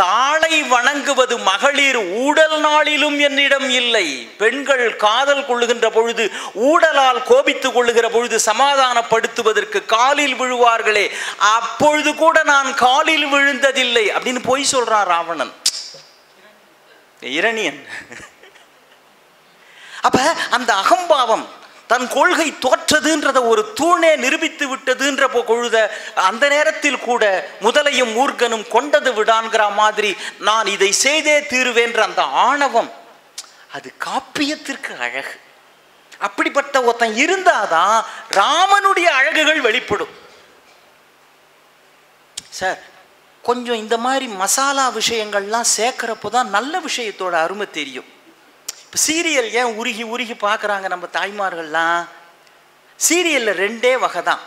தாளை வணங்குவது மகளிர் ஊடல் நாளிலும் என்னிடம் இல்லை. பெண்கள் காதல் கொள்ளுகின்ற பொழுது, ஊடலால் கோபித்துக் கொள்ளுகிற பொழுது சமாதானப்படுத்துவதற்கு காலில் விழுவார்களே, அப்பொழுது கூட நான் காலில் விழுந்ததில்லை அப்படின்னு பொய் சொல்றான் ராவணன், இரணியன். அப்ப அந்த அகம்பாவம் தன் கொள்கை தோற்றதுன்றத ஒரு தூணே நிரூபித்து விட்டதுன்ற பொழுத அந்த நேரத்தில் கூட முதலையும் மூர்க்கனும் கொண்டது விடான்கிற மாதிரி நான் இதை செய்தே தீருவேன்ற அந்த ஆணவம், அது காப்பியத்திற்கு அழகு. அப்படிப்பட்ட ஒருத்தன் இருந்தாதான் ராமனுடைய அழகுகள் வெளிப்படும். சார், கொஞ்சம் இந்த மாதிரி மசாலா விஷயங்கள்லாம் சேர்க்கிறப்போ தான் நல்ல விஷயத்தோட அருமை தெரியும். இப்போ சீரியல் ஏன் உருகி உருகி பார்க்குறாங்க நம்ம தாய்மார்கள்லாம்? சீரியலில் ரெண்டே வகை தான்.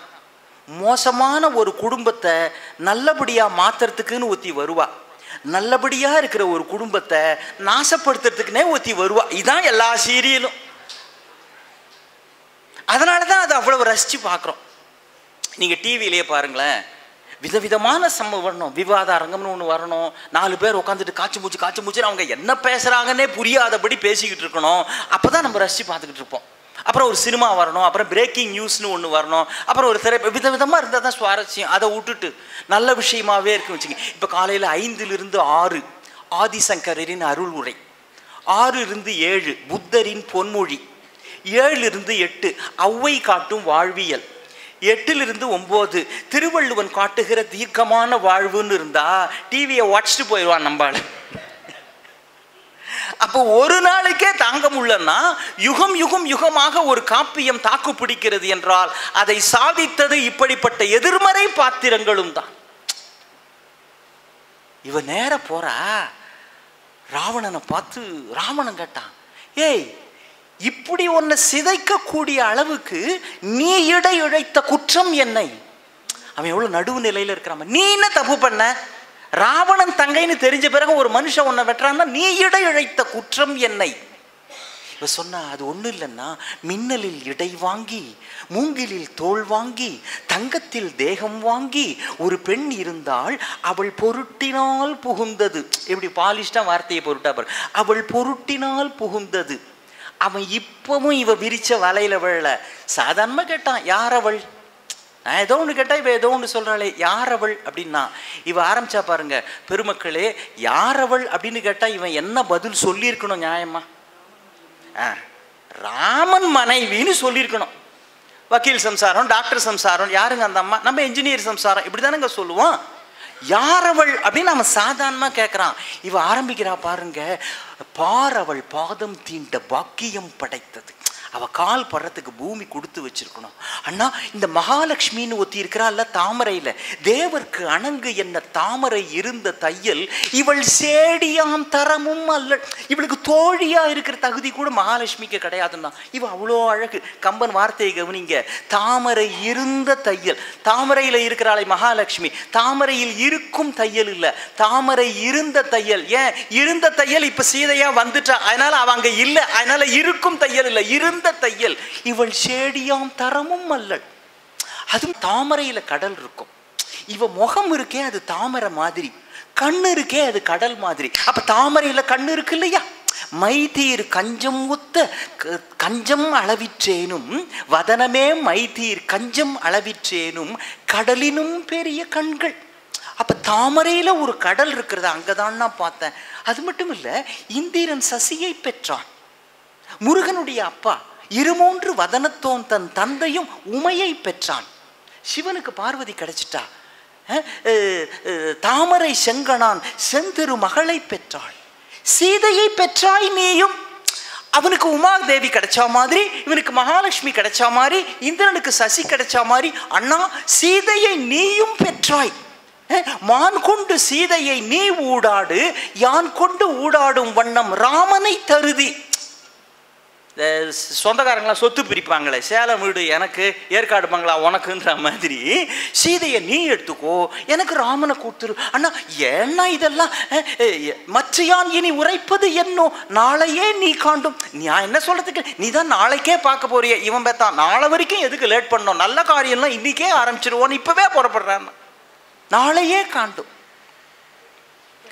மோசமான ஒரு குடும்பத்தை நல்லபடியாக மாற்றுறதுக்குன்னு ஒத்தி வருவா, நல்லபடியாக இருக்கிற ஒரு குடும்பத்தை நாசப்படுத்துறதுக்குன்னே ஒத்தி வருவா. இதுதான் எல்லா சீரியலும். அதனால தான் அதை அவ்வளவு ரசித்து பார்க்குறோம். நீங்கள் டிவியிலேயே பாருங்களேன், விதவிதமான சம்பவம் வரணும், விவாத அரங்கம்னு ஒன்று வரணும், 4 பேர் உட்காந்துட்டு காய்ச்சி மூச்சு அவங்க என்ன பேசுகிறாங்கன்னே புரியாதபடி பேசிக்கிட்டு இருக்கணும். அப்போ தான் நம்ம ரசித்து பார்த்துக்கிட்டு இருப்போம். அப்புறம் ஒரு சினிமா வரணும், அப்புறம் பிரேக்கிங் நியூஸ்னு ஒன்று வரணும், அப்புறம் ஒரு விதவிதமாக இருந்தால் தான் சுவாரஸ்யம். அதை விட்டுட்டு நல்ல விஷயமாகவே இருக்குன்னு வச்சுங்க. இப்போ காலையில் 5லிருந்து 6 ஆதிசங்கரின் அருள் உரை, 6லிருந்து 7 புத்தரின் பொன்மொழி, 7லிருந்து 8 ஔவை காட்டும் வாழ்வியல், 8லிருந்து 9 திருவள்ளுவன் காட்டுகிற தீர்க்கமான வாழ்வுன்னு இருந்தா டிவியை உடச்சிட்டு போயிடுவான் நம்பாள். அப்போ ஒரு நாளைக்கே தாங்க முடியலன்னா யுகம் யுகம் யுகமாக ஒரு காப்பியம் தாக்கு பிடிக்கிறது என்றால் அதை சாதித்தது இப்படிப்பட்ட எதிர்மறை பாத்திரங்களும் தான். இவன் நேர போறா ராவணனை பார்த்து ராவணன் கேட்டான், ஏய், இப்படி ஒன்ன சிதைக்கக்கூடிய அளவுக்கு நீ இடை இழைத்த குற்றம் என்னை? அவன் எவ்வளவு நடுவு நிலையில இருக்கிறான். நீ என்ன தப்பு பண்ண? ராவணன் தங்கைன்னு தெரிஞ்ச பிறகு ஒரு மனுஷன் உன்னை வெட்டுறான்னா நீ இடை இழைத்த குற்றம் என்னை? இவ சொன்னா, அது ஒன்றும் இல்லைன்னா, மின்னலில் இடை வாங்கி மூங்கிலில் தோல் வாங்கி தங்கத்தில் தேகம் வாங்கி ஒரு பெண் இருந்தால் அவள் பொருட்டினால் புகுந்தது. எப்படி பாலிஷ்டா வார்த்தையை பொருட்டா பாரு, அவள் பொருட்டினால் புகுந்தது. அவன் இப்பவும் இவ விரிச்ச வலையில விழல. சாதாரணமா கேட்டான், யார் அவள்? நான் ஏதோ ஒன்று கேட்டா இவ ஏதோ ஒன்று சொல்றாளே, யார் அவள் அப்படின்னா இவ ஆரம்பிச்சா பாருங்க. பெருமக்களே, யார் அவள் அப்படின்னு கேட்டா இவன் என்ன பதில் சொல்லியிருக்கணும் நியாயமா? ராமன் மனைவின்னு சொல்லியிருக்கணும். வக்கீல் சம்சாரம், டாக்டர் சம்சாரம், யாருங்க அந்த அம்மா? நம்ம என்ஜினியர் சம்சாரம், இப்படிதானங்க சொல்லுவோம். யார் அவள் அப்படின்னு அவன் சாதாரணமா கேட்கிறான். இவ ஆரம்பிக்கிறா பாருங்க, பார் அவள் பாதம் தீண்ட பாக்கியம் படைத்தது. அவ கால் படுறதுக்கு பூமி கொடுத்து வச்சிருக்கணும். அண்ணா, இந்த மகாலட்சுமின்னு ஒத்தி இருக்கிறாள் தாமரையில, தேவர்க்கு அணங்கு என்ன தாமரை இருந்த தையல் இவள் சேடியாம் தரமும் அல்ல. இவளுக்கு தோழியா இருக்கிற தகுதி கூட மகாலட்சுமிக்கு கிடையாதுன்னா இவ அவ்வளோ அழகு. கம்பன் வார்த்தையை கவனிங்க, தாமரை இருந்த தையல். தாமரையில இருக்கிறாளை மகாலட்சுமி, தாமரையில் இருக்கும் தையல் இல்ல, தாமரை இருந்த தையல். ஏன் இருந்த தையல்? இப்ப சீதையா வந்துட்டா, அதனால அவ அங்க இல்ல, அதனால இருக்கும் தையல் இல்ல, இருந்த தையல். இவள் சேடியாம் தரமும் அல்ல. அதுவும் தாமரையில கடல் இருக்கும். இவ முகம் இருக்கே அது தாமரை மாதிரி, கண்ணு இருக்கே அது கடல் மாதிரி. அப்ப தாமரையில கண்ணு இருக்கு இல்லையா? மைதீர் கஞ்சம் ஒத்த கஞ்சம் அளவிற்றேனும் வதனமே மைதீர் கஞ்சம் அளவிற்றேனும் கடலினும் பெரிய கண்கள். அப்போ தாமரையில் ஒரு கடல் இருக்கிறது அங்கதான் நான் பார்த்தேன். அது மட்டும் இல்லை, இந்திரன் சசியை பெற்றான். முருகனுடைய அப்பா இருமூன்று வதனத்தோன் தன் தந்தையும் உமையை பெற்றான். சிவனுக்கு பார்வதி கிடைச்சிட்டா. தாமரை செங்கணான் செந்திரு மகளை பெற்றாள். சீதையை பெற்றாய் நீயும். அவனுக்கு உமாதேவி கிடைச்சா மாதிரி, இவனுக்கு மகாலட்சுமி கிடைச்சா மாதிரி, இந்திரனுக்கு சசி கிடைச்சா மாதிரி, அண்ணா சீதையை நீயும் பெற்றாய். மான் கொண்டு சீதையை நீ ஊடாடு, யான் கொண்டு ஊடாடும் வண்ணம் ராமனை தருதி. சொந்தக்காரங்களாம் சொத்து பிரிப்பாங்களே, சேலம் வீடு எனக்கு, ஏற்காடு பங்களா உனக்குன்ற மாதிரி, சீதையை நீ எடுத்துக்கோ, எனக்கு ராமனை கொடுத்துரு. அண்ணா ஏன்னா இதெல்லாம் மற்றையான் இனி உரைப்பது என்னோ நாளையே நீ காண்டும். நான் என்ன சொல்றதுக்கு, நீ தான் நாளைக்கே பார்க்க போறிய. இவன் பேத்தான் நாளை வரைக்கும் எதுக்கு லேட் பண்ணோம், நல்ல காரியம்லாம் இன்னைக்கே ஆரம்பிச்சிருவோன்னு இப்பவே புறப்படுறான். நாளையே காண்டும்.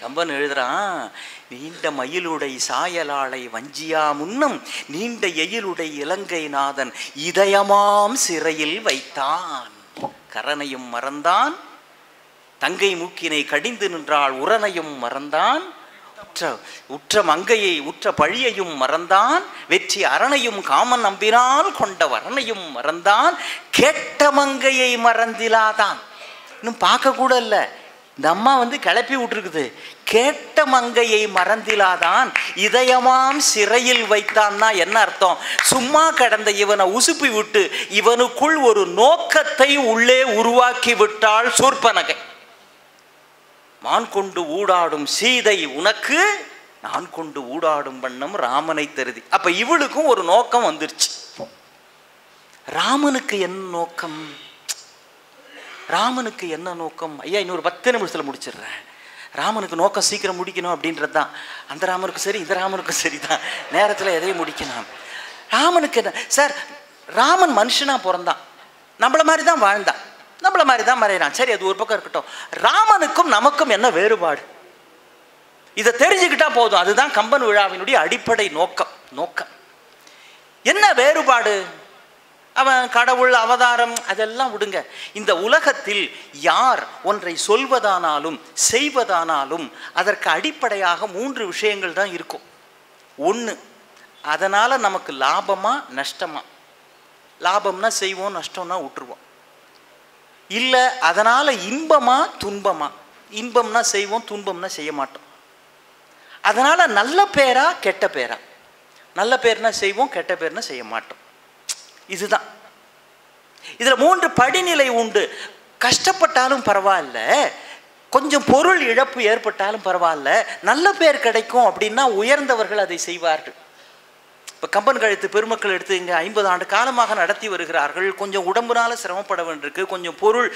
கம்பன் எழுதுறான், நீண்ட மயிலுடை சாயலாளை வஞ்சியா முன்னம் நீண்ட எயிலுடை இலங்கை நாதன் இதயமாம் சிறையில் வைத்தான். கரனையும் மறந்தான், தங்கை மூக்கினை கடிந்து நின்றாள் உரனையும் மறந்தான், உற்ற மங்கையை உற்ற பழியையும் மறந்தான், வெற்றி அரணையும் காமன் நம்பினால் கொண்ட வரனையும் மறந்தான், கேட்ட மங்கையை மறந்திலாதான். இன்னும் பார்க்க கூட இல்லை, இந்த அம்மா கிளப்பி விட்டுருக்குது. கேட்ட மங்கையை மறந்திலாதான் இதயமாம் சிறையில் வைத்தான்னா என்ன அர்த்தம்? சும்மா கடந்த இவனை உசுப்பி விட்டு இவனுக்குள் ஒரு நோக்கத்தை உள்ளே உருவாக்கி விட்டாள் சூர்பனகை. மான் கொண்டு ஊடாடும் சீதை உனக்கு, நான் கொண்டு ஊடாடும் வண்ணம் ராமனை தருதி. அப்ப இவளுக்கும் ஒரு நோக்கம் வந்துருச்சு. ராமனுக்கு என்ன நோக்கம்? ராமனுக்கு என்ன நோக்கம்? ஐயா இன்னொரு 10 நிமிஷத்தில் முடிச்சிடுறேன். ராமனுக்கு நோக்கம் சீக்கிரம் முடிக்கணும் அப்படின்றது தான். அந்த ராமனுக்கும் சரி இந்த ராமனுக்கும் சரி தான், நேரத்தில் எதையும் முடிக்கணும். ராமனுக்கு என்ன சார்? ராமன் மனுஷனா பிறந்தான், நம்மள மாதிரி தான் வாழ்ந்தான், நம்மள மாதிரி தான் மறையிறான். சரி, அது ஒரு பக்கம் இருக்கட்டும். ராமனுக்கும் நமக்கும் என்ன வேறுபாடு? இதை தெரிஞ்சுக்கிட்டா போதும். அதுதான் கம்பன் விழாவினுடைய அடிப்படை நோக்கம். என்ன வேறுபாடு? அவன் கடவுள் அவதாரம் அதெல்லாம் விடுங்க. இந்த உலகத்தில் யார் ஒன்றை சொல்வதானாலும் செய்வதானாலும் அதற்கு அடிப்படையாக 3 விஷயங்கள் தான் இருக்கும். ஒன்று, அதனால் நமக்கு லாபமா நஷ்டமா? லாபம்னா செய்வோம், நஷ்டம்னா விட்டுருவோம். இல்லை அதனால் இன்பமா துன்பமா? இன்பம்னா செய்வோம், துன்பம்னா செய்ய மாட்டோம். அதனால் நல்ல பேரா கெட்ட பேரா? நல்ல பேர்னா செய்வோம், கெட்ட பேர்னா செய்ய மாட்டோம். இதுதான். இதுல 3 படிநிலை உண்டு. கஷ்டப்பட்டாலும் பரவாயில்ல, கொஞ்சம் பொருள் இழப்பு ஏற்பட்டாலும் பரவாயில்ல, நல்ல பேர் கிடைக்கும் அப்படின்னா உயர்ந்தவர்கள் அதை செய்வார்கள். இப்போ கம்பன் கழுத்து பெருமக்கள் எடுத்து இங்கே 50 ஆண்டு காலமாக நடத்தி வருகிறார்கள். கொஞ்சம் உடம்புனால சிரமப்பட வேண்டியிருக்கு, கொஞ்சம் பொருள்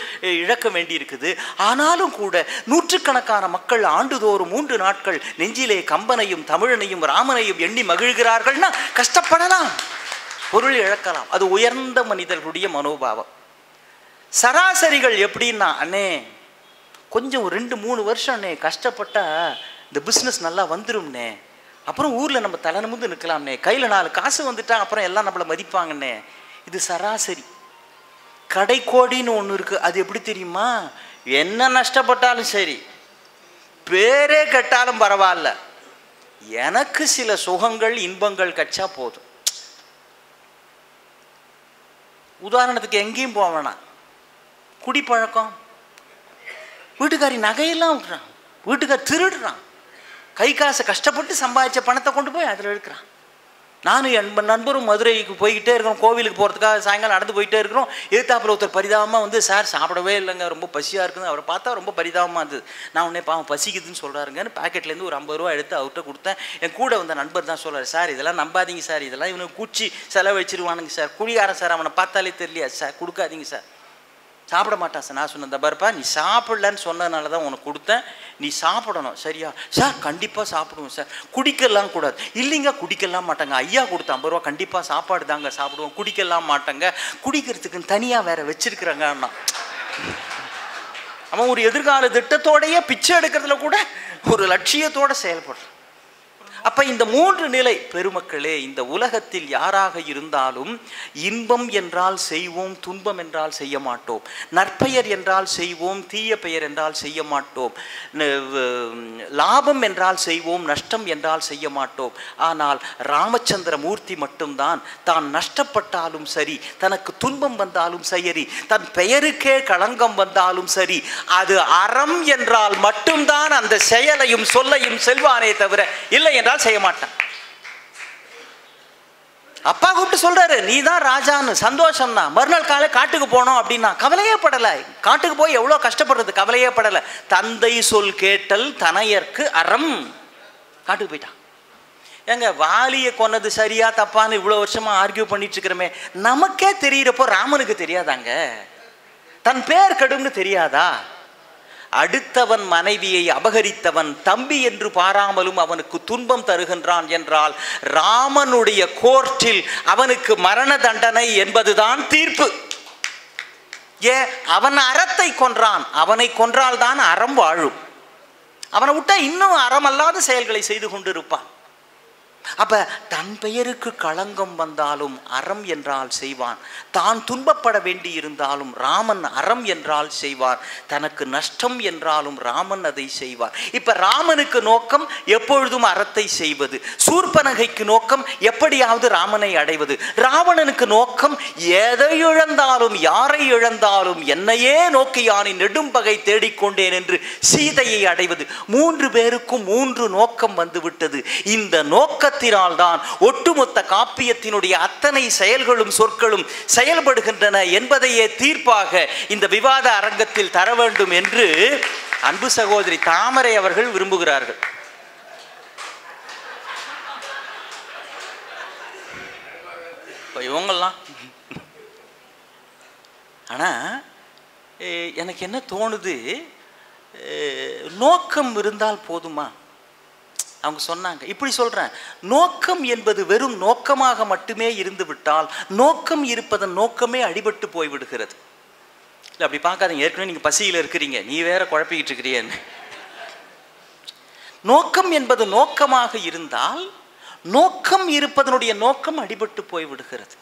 இழக்க வேண்டி இருக்குது. ஆனாலும் கூட நூற்றுக்கணக்கான மக்கள் ஆண்டுதோறும் 3 நாட்கள் நெஞ்சிலே கம்பனையும் தமிழனையும் ராமனையும் எண்ணி மகிழ்கிறார்கள்னா கஷ்டப்படலாம், பொருள் இழக்கலாம். அது உயர்ந்த மனிதர்களுடைய மனோபாவம். சராசரிகள் எப்படின்னா, அண்ணே கொஞ்சம் 2-3 வருஷம் அண்ணே கஷ்டப்பட்டா இந்த பிஸ்னஸ் நல்லா வந்துரும்னே, அப்புறம் ஊரில் நம்ம தலை நிமிர்ந்து நிற்கலாம்னே, கையில் 4 காசு வந்துட்டா அப்புறம் எல்லாம் நம்மளை மதிப்பாங்கண்ணே. இது சராசரி. கடைக்கோடின்னு ஒன்று இருக்குது. அது எப்படி தெரியுமா? என்ன நஷ்டப்பட்டாலும் சரி, பேரே கெட்டாலும் பரவாயில்ல, எனக்கு சில சுகங்கள் இன்பங்கள் கச்சா போதும். உதாரணத்துக்கு எங்கேயும் போவேனா, குடிப்பழக்கம், வீட்டுக்காரி நகையெல்லாம் விட்டுறான், வீட்டுக்கார் திருடுறான், கை காசை கஷ்டப்பட்டு சம்பாதிச்ச பணத்தை கொண்டு போய் அதில் எடுக்கிறான். நானும் என் நண்பரும் மதுரைக்கு போய்கிட்டே இருக்கிறோம், கோவிலுக்கு போகிறதுக்காக சாயங்காலம் நடந்து போயிட்டே இருக்கிறோம். எதிர்த்தாப்பில் ஒருத்தர் பரிதாபமாக சார் சாப்பிடவே இல்லைங்க, ரொம்ப பசியாக இருக்குன்னு. அவரை பார்த்தா ரொம்ப பரிதாபமாக இருந்தது. நான் உடனே பாவம் பசிக்குதுன்னு சொல்கிறாருங்கன்னு பாக்கெட்லேருந்து ஒரு 50 ரூபா எடுத்து அவர்கிட்ட கொடுத்தேன். என் கூட வந்த நண்பர் தான் சொல்கிறார், சார் இதெல்லாம் நம்பாதீங்க சார், இதெல்லாம் இவனுக்கு கூச்சி செலவழிச்சிருவானுங்க சார், குடியாரன் சார், அவனை பார்த்தாலே தெரியலையா சார், கொடுக்காதீங்க சார், சாப்பிட மாட்டான் சார். நான் சொன்னேன், இந்த பாருப்பா நீ சாப்பிடலன்னு சொன்னதுனால தான் உனக்கு கொடுத்தேன், நீ சாப்பிடணும் சரியா? சார் கண்டிப்பாக சாப்பிடுவோம் சார். குடிக்கலாம் கூடாது. இல்லைங்க குடிக்கலாம் மாட்டாங்க, ஐயா கொடுத்த 50 ரூபா கண்டிப்பாக சாப்பாடு தாங்க சாப்பிடுவோம், குடிக்கலாம் மாட்டாங்க, குடிக்கிறதுக்குன்னு தனியாக வேற வச்சிருக்கிறாங்க. அவன் ஒரு எதிர்கால திட்டத்தோடையே பிச்சை எடுக்கிறதுல கூட ஒரு லட்சியத்தோடு செயல்படுறான். அப்ப இந்த மூன்று நிலை பெருமக்களே, இந்த உலகத்தில் யாராக இருந்தாலும் இன்பம் என்றால் செய்வோம், துன்பம் என்றால் செய்ய மாட்டோம். நற்பெயர் என்றால் செய்வோம், தீய பெயர் என்றால் செய்ய மாட்டோம். லாபம் என்றால் செய்வோம், நஷ்டம் என்றால் செய்ய மாட்டோம். ஆனால் ராமச்சந்திர மூர்த்தி மட்டும்தான் தான் நஷ்டப்பட்டாலும் சரி, தனக்கு துன்பம் வந்தாலும் சரி, தன் பெயருக்கே களங்கம் வந்தாலும் சரி, அது அறம் என்றால் மட்டும்தான் அந்த செயலையும் சொல்லையும் செல்வானே தவிர இல்லை என்றால் செய்ய மாட்டான். அப்பா கூப்பிட்டு சொல்றாரு, நீ தான் ராஜான்னு, சந்தோஷம் தான். மறுநாள் காலை காட்டுக்கு போனோம் அப்படின்னா கவலையே படலை. காட்டுக்கு போய் எவ்வளோ கஷ்டப்படுறது, கவலையே படலை. தந்தை சொல் கேட்டல் தனையர்க்கு அறம். காட்டுக்கு போயிட்டான். ஏங்க, வாலியை கொன்னது சரியா தப்பான்னு இவ்வளோ வருஷமா ஆர்கியூ பண்ணிட்டு இருக்கிறோமே, நமக்கே தெரியிறப்போ ராமனுக்கு தெரியாதாங்க? தன் பேர் கெடும்னு தெரியாதா? அடுத்தவன் மனைவியை அபகரித்தவன் தம்பி என்று பாராமலும் அவனுக்கு துன்பம் தருகின்றான் என்றால் ராமனுடைய கோர்ட்டில் அவனுக்கு மரண தண்டனை என்பதுதான் தீர்ப்பு. அவன் அறத்தை கொன்றான், அவனை கொன்றால்தான் அறம் வாழும். அவனை விட்டா இன்னும் அறமல்லாத செயல்களை செய்து கொண்டிருப்பான். அப்ப தன் பெயருக்கு களங்கம் வந்தாலும் அறம் என்றால் செய்வான். தான் துன்பப்பட வேண்டி இருந்தாலும் ராமன் அறம் என்றால் செய்வான். தனக்கு நஷ்டம் என்றாலும் ராமன் அதை செய்வார். இப்ப ராமனுக்கு நோக்கம் எப்பொழுதும் அறத்தை செய்வது. சூர்பனகைக்கு நோக்கம் எப்படியாவது ராமனை அடைவது. ராவணனுக்கு நோக்கம் எதை இழந்தாலும் யாரை இழந்தாலும் என்னையே நோக்கி யானை நெடும்பகை தேடிக்கொண்டேன் என்று சீதையை அடைவது. மூன்று பேருக்கும் மூன்று நோக்கம் வந்துவிட்டது. இந்த நோக்க தான் ஒட்டுமொத்த காப்பியத்தினுடைய அத்தனை செயல்களும் சொற்களும் செயல்படுகின்றன என்பதையே தீர்ப்பாக இந்த விவாத அரங்கத்தில் தர வேண்டும் என்று அன்பு சகோதரி தாமரை அவர்கள் விரும்புகிறார்கள். இவங்கெல்லாம் ஆனா எனக்கு என்ன தோணுது, நோக்கம் இருந்தால் போதுமா? அவங்க சொன்னாங்க, இப்படி சொல்றேன், நோக்கம் என்பது வெறும் நோக்கமாக மட்டுமே இருந்து விட்டால் நோக்கம் இருப்பதன் நோக்கமே அடிபட்டு போய்விடுகிறது. இல்லை அப்படி பார்க்காதீங்க, ஏற்கனவே நீங்க பசியில் இருக்கிறீங்க, நீ வேற குழப்பிக்கிட்டு இருக்கிறீன்னு. நோக்கம் என்பது நோக்கமாக இருந்தால் நோக்கம் இருப்பதனுடைய நோக்கம் அடிபட்டு போய்விடுகிறது.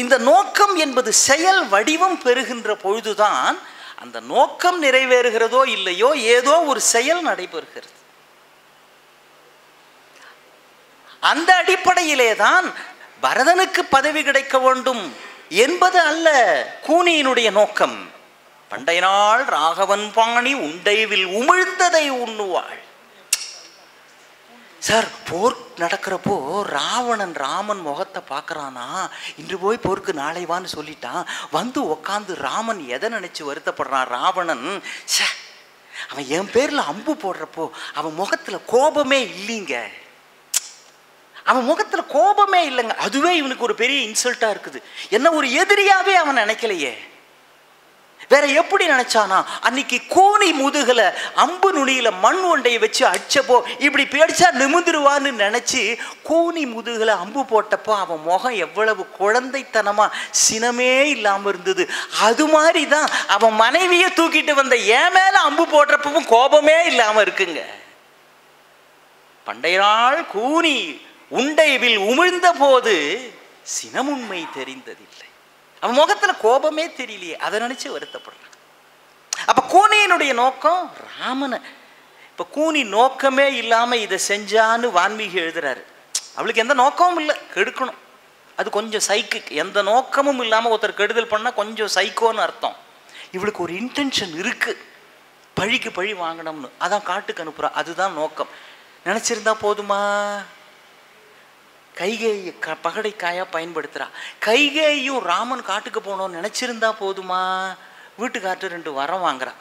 இந்த நோக்கம் என்பது செயல் வடிவம் பெறுகின்ற பொழுதுதான் அந்த நோக்கம் நிறைவேறுகிறதோ இல்லையோ ஏதோ ஒரு செயல் நடைபெறுகிறது. அந்த அடிப்படையிலே தான் பரதனுக்கு பதவி கிடைக்க வேண்டும் என்பது அல்ல கூனியினுடைய நோக்கம். பண்டைய நாள் ராகவன் பாணி உண்டைவில் உமிழ்ந்ததை உண்ணுவாள். சார், போர் நடக்கிறப்போ ராவணன் ராமன் முகத்தை பார்க்கறானா, இன்று போய் போருக்கு நாளை வான்னு சொல்லிட்டான். வந்து உக்காந்து ராமன் எதை நினைச்சு வருத்தப்படுறான் ராவணன், அவன் என் பேர்ல அம்பு போடுறப்போ அவன் முகத்துல கோபமே இல்லைங்க. அவன் முகத்துல கோபமே இல்லைங்க. அதுவே இவனுக்கு ஒரு பெரிய இன்சல்ட்டா இருக்குது. என்ன ஒரு எதிரியாவே அவன் நினைக்கலையே. வேற எப்படி நினைச்சானா, அன்னைக்கு கூனி முதுகுல அம்பு நுனியில மண் ஒண்டையை வச்சு அடிச்சப்போ இப்படி பேடிச்சா நிமிந்துருவான்னு நினைச்சு கூனி முதுகுல அம்பு போட்டப்போ அவன் முகம் எவ்வளவு குழந்தைத்தனமா சினமே இல்லாம இருந்தது. அது மாதிரிதான் அவன் மனைவியை தூக்கிட்டு வந்த என் மேல அம்பு போடுறப்பவும் கோபமே இல்லாம இருக்குங்க. பண்டைய நாள் கூனி உண்டைவில் உமிழ்ந்த போது சினமுண்மை தெரிந்ததில்லை. அவன் முகத்துல கோபமே தெரியலையே, அதை நினைச்சு வருத்தப்படுறான். அப்ப கூனியினுடைய நோக்கம் ராமனை. இப்ப கூனி நோக்கமே இல்லாம இதை செஞ்சான்னு வான்மீகி எழுதுறாரு. அவளுக்கு எந்த நோக்கமும் இல்லை, கெடுக்கணும். அது கொஞ்சம் சைக்கு. எந்த நோக்கமும் இல்லாம ஒருத்தர் கெடுதல் பண்ணா கொஞ்சம் சைக்கோன்னு அர்த்தம். இவளுக்கு ஒரு இன்டென்ஷன் இருக்கு, பழிக்கு பழி வாங்கணும்னு. அதான் காட்டுக்கு அனுப்புறா. அதுதான் நோக்கம். நினைச்சிருந்தா போதுமா? கைகேயை பகடைக்காயா பயன்படுத்துறா. கைகேயும் ராமன் காட்டுக்கு போனோம்னு நினைச்சிருந்தா போதுமா? வீட்டுக்காட்டு 2 வரம் வாங்குறா.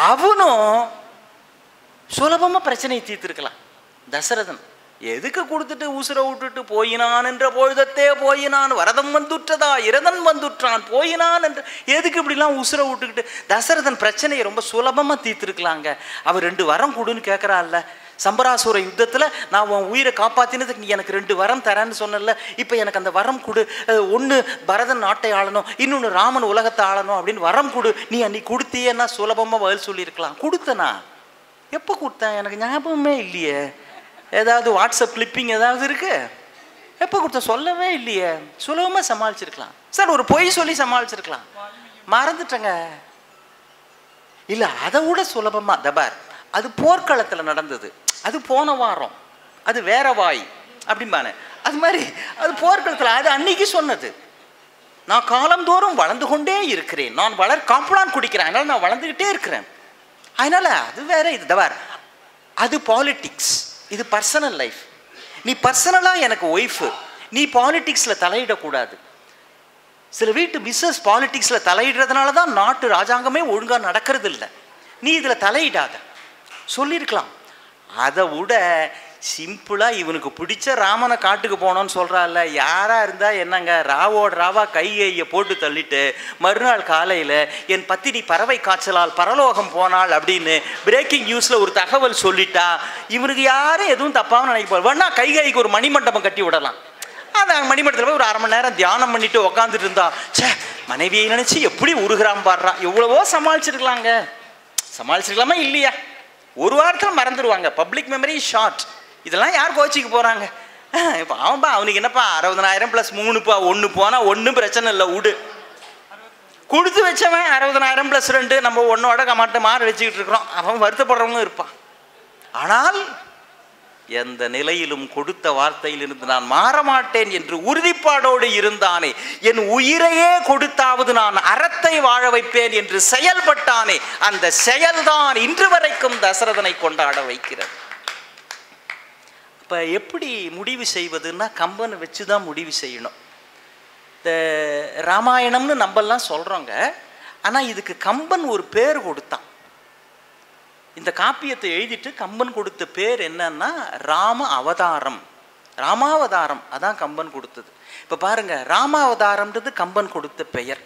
அவனும் சுலபமா பிரச்சனையை தீர்த்திருக்கலாம். தசரதன் எதுக்கு கொடுத்துட்டு உசுரை விட்டுட்டு போயினான் என்ற பொழுதத்தே போயினான், வரதம் வந்துற்றதா இரதன் வந்துற்றான் போயினான் என்று எதுக்கு இப்படிலாம் உசுரை விட்டுக்கிட்டு? தசரதன் பிரச்சனையை ரொம்ப சுலபமா தீர்த்திருக்கலாங்க. அவர் 2 வரம் கொடுன்னு கேட்கறாள்ல. சம்பராசுர யுத்தத்துல நான் உன் உயிரை காப்பாத்தினதுக்கு நீ எனக்கு 2 வரம் தரேன்னு சொன்னல, இப்ப எனக்கு அந்த வரம் கொடு. ஒன்னு பரதன் நாட்டை ஆளணும், இன்னொன்னு ராமன் உலகத்தை ஆளணும் அப்படின்னு வரம் கொடு. நீ அன்னைக்கு கொடுத்தியன்னா சுலபமா பதில் சொல்லியிருக்கலாம். கொடுத்தனா? எப்போ கொடுத்தேன் எனக்கு ஞாபகமே இல்லையே. ஏதாவது வாட்ஸ்அப் கிளிப்பிங் ஏதாவது இருக்கு? எப்போ கொடுத்த சொல்லவே இல்லையே. சுலபமாக சமாளிச்சிருக்கலாம் சார், ஒரு பொய் சொல்லி சமாளிச்சிருக்கலாம், மறந்துட்டேங்க. இல்லை, அதை விட சுலபமாக தபார், அது போர்க்களத்தில் நடந்தது, அது போன வாரம், அது வேற வாய் அப்படிம்பானே, அது மாதிரி அது போர்க்களத்தில், அது அன்னைக்கு சொன்னது. நான் காலந்தோறும் வளர்ந்து கொண்டே இருக்கிறேன், நான் காம்பளான் குடிக்கிறேன், அதனால் நான் வளர்ந்துக்கிட்டே இருக்கிறேன். அதனால் அது வேற, இது தபார், அது பாலிட்டிக்ஸ், இது பர்சனல் லைஃப். நீ பர்சனலாக எனக்கு ஒய்ஃபு, நீ பாலிட்டிக்ஸில் தலையிடக்கூடாது. சில வீட்டு மிஸ்ஸஸ் பாலிட்டிக்ஸில் தலையிடுறதுனால தான் நாட்டு ராஜாங்கமே ஒழுங்காக நடக்கிறது இல்லை. நீ இதில் தலையிடாத சொல்லியிருக்கலாம். அதை விட சிம்பிளாக இவனுக்கு பிடிச்ச ராமனை காட்டுக்கு போனோன்னு சொல்கிறாள்ல, யாராக இருந்தால் என்னங்க, ராவோட ராவா கையை போட்டு தள்ளிட்டு மறுநாள் காலையில் என் பத்தினி பறவை காய்ச்சலால் பரலோகம் போனாள் அப்படின்னு பிரேக்கிங் நியூஸில் ஒரு தகவல் சொல்லிட்டா இவனுக்கு யாரும் எதுவும் தப்பாகவும் நினைக்க வேணா, கைக்கு ஒரு மணிமண்டபம் கட்டி விடலாம். அந்த மணிமண்டபத்தில் போய் ஒரு அரை மணி நேரம் தியானம் பண்ணிட்டு உக்காந்துட்டு இருந்தா, சே மனைவியை நினச்சி எப்படி உருகிறான் பாடுறான். எவ்வளவோ சமாளிச்சிருக்கலாங்க. சமாளிச்சிருக்கலாமா இல்லையா? ஒரு வாரத்தில் மறந்துடுவாங்க. Public memory short. இதெல்லாம் யார் கோச்சிக்கு போகிறாங்க? இப்போ அவன்பா அவனுக்கு என்னப்பா 60,000 + 3 1 போனால் ஒன்றும் பிரச்சனை இல்லை, விடு. கொடுத்து வச்சவன் 60,000 + 2 நம்ம ஒன்றோட மாட்ட மாற வச்சுக்கிட்டு இருக்கிறோம். அவன் வருத்தப்படுறவங்க இருப்பான். ஆனால் எந்த நிலையிலும் கொடுத்த வார்த்தையிலிருந்து நான் மாறமாட்டேன் என்று உறுதிப்பாடோடு இருந்தானே, என் உயிரையே கொடுத்தாவது நான் அறத்தை வாழ வைப்பேன் என்று செயல்பட்டானே, அந்த செயல்தான் இன்று வரைக்கும் தசரதனை கொண்டாட வைக்கிறது. இப்போ எப்படி முடிவு செய்வதுன்னா, கம்பனை வச்சு தான் முடிவு செய்யணும். இந்த ராமாயணம்னு நம்மெல்லாம் சொல்கிறோங்க, ஆனால் இதுக்கு கம்பன் ஒரு பேர் கொடுத்தான். இந்த காப்பியத்தை எழுதிட்டு கம்பன் கொடுத்த பேர் என்னன்னா ராம அவதாரம், ராமாவதாரம். அதான் கம்பன் கொடுத்தது. இப்போ பாருங்க, ராமாவதாரம்ன்றது கம்பன் கொடுத்த பெயர்.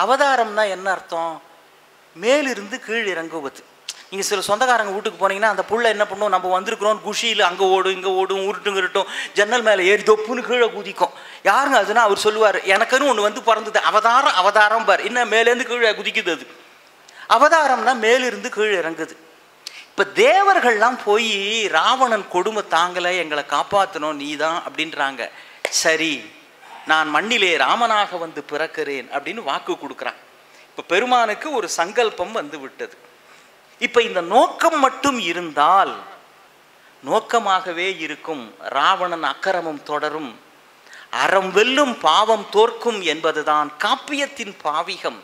அவதாரம்னா என்ன அர்த்தம்? மேலிருந்து கீழ் இறங்குவது. நீங்கள் சில சொந்தக்காரங்க வீட்டுக்கு போனீங்கன்னா அந்த புள்ள என்ன பண்ணுவோம், நம்ம வந்திருக்கிறோம் குஷியில் அங்கே ஓடும் இங்கே ஓடும் உருட்டும் ஜன்னல் மேலே ஏறி தொப்புன்னு கீழே குதிக்கும். யாருங்க அதுன்னா அவர் சொல்லுவார், எனக்குன்னு ஒன்று வந்து பிறந்தது, அவதாரம் அவதாரம் பார், என்ன மேலேருந்து கீழே குதிக்குது. அது அவதாரம்னா மேலிருந்து கீழ் இறங்குது. இப்போ தேவர்கள்லாம் போய் ராவணன் கொடுமை தாங்கலை, எங்களை காப்பாற்றணும் நீ தான் அப்படின்றாங்க. சரி, நான் மண்ணிலே ராமனாக வந்து பிறக்கிறேன் அப்படின்னு வாக்கு கொடுக்குறான். இப்போ பெருமானுக்கு ஒரு சங்கல்பம் வந்து விட்டது. இப்போ இந்த நோக்கம் மட்டும் இருந்தால் நோக்கமாகவே இருக்கும். ராவணன் அக்கிரமம் தொடரும், அறம் வெல்லும், பாவம் தோற்கும் என்பதுதான் காப்பியத்தின் பாவிகம்.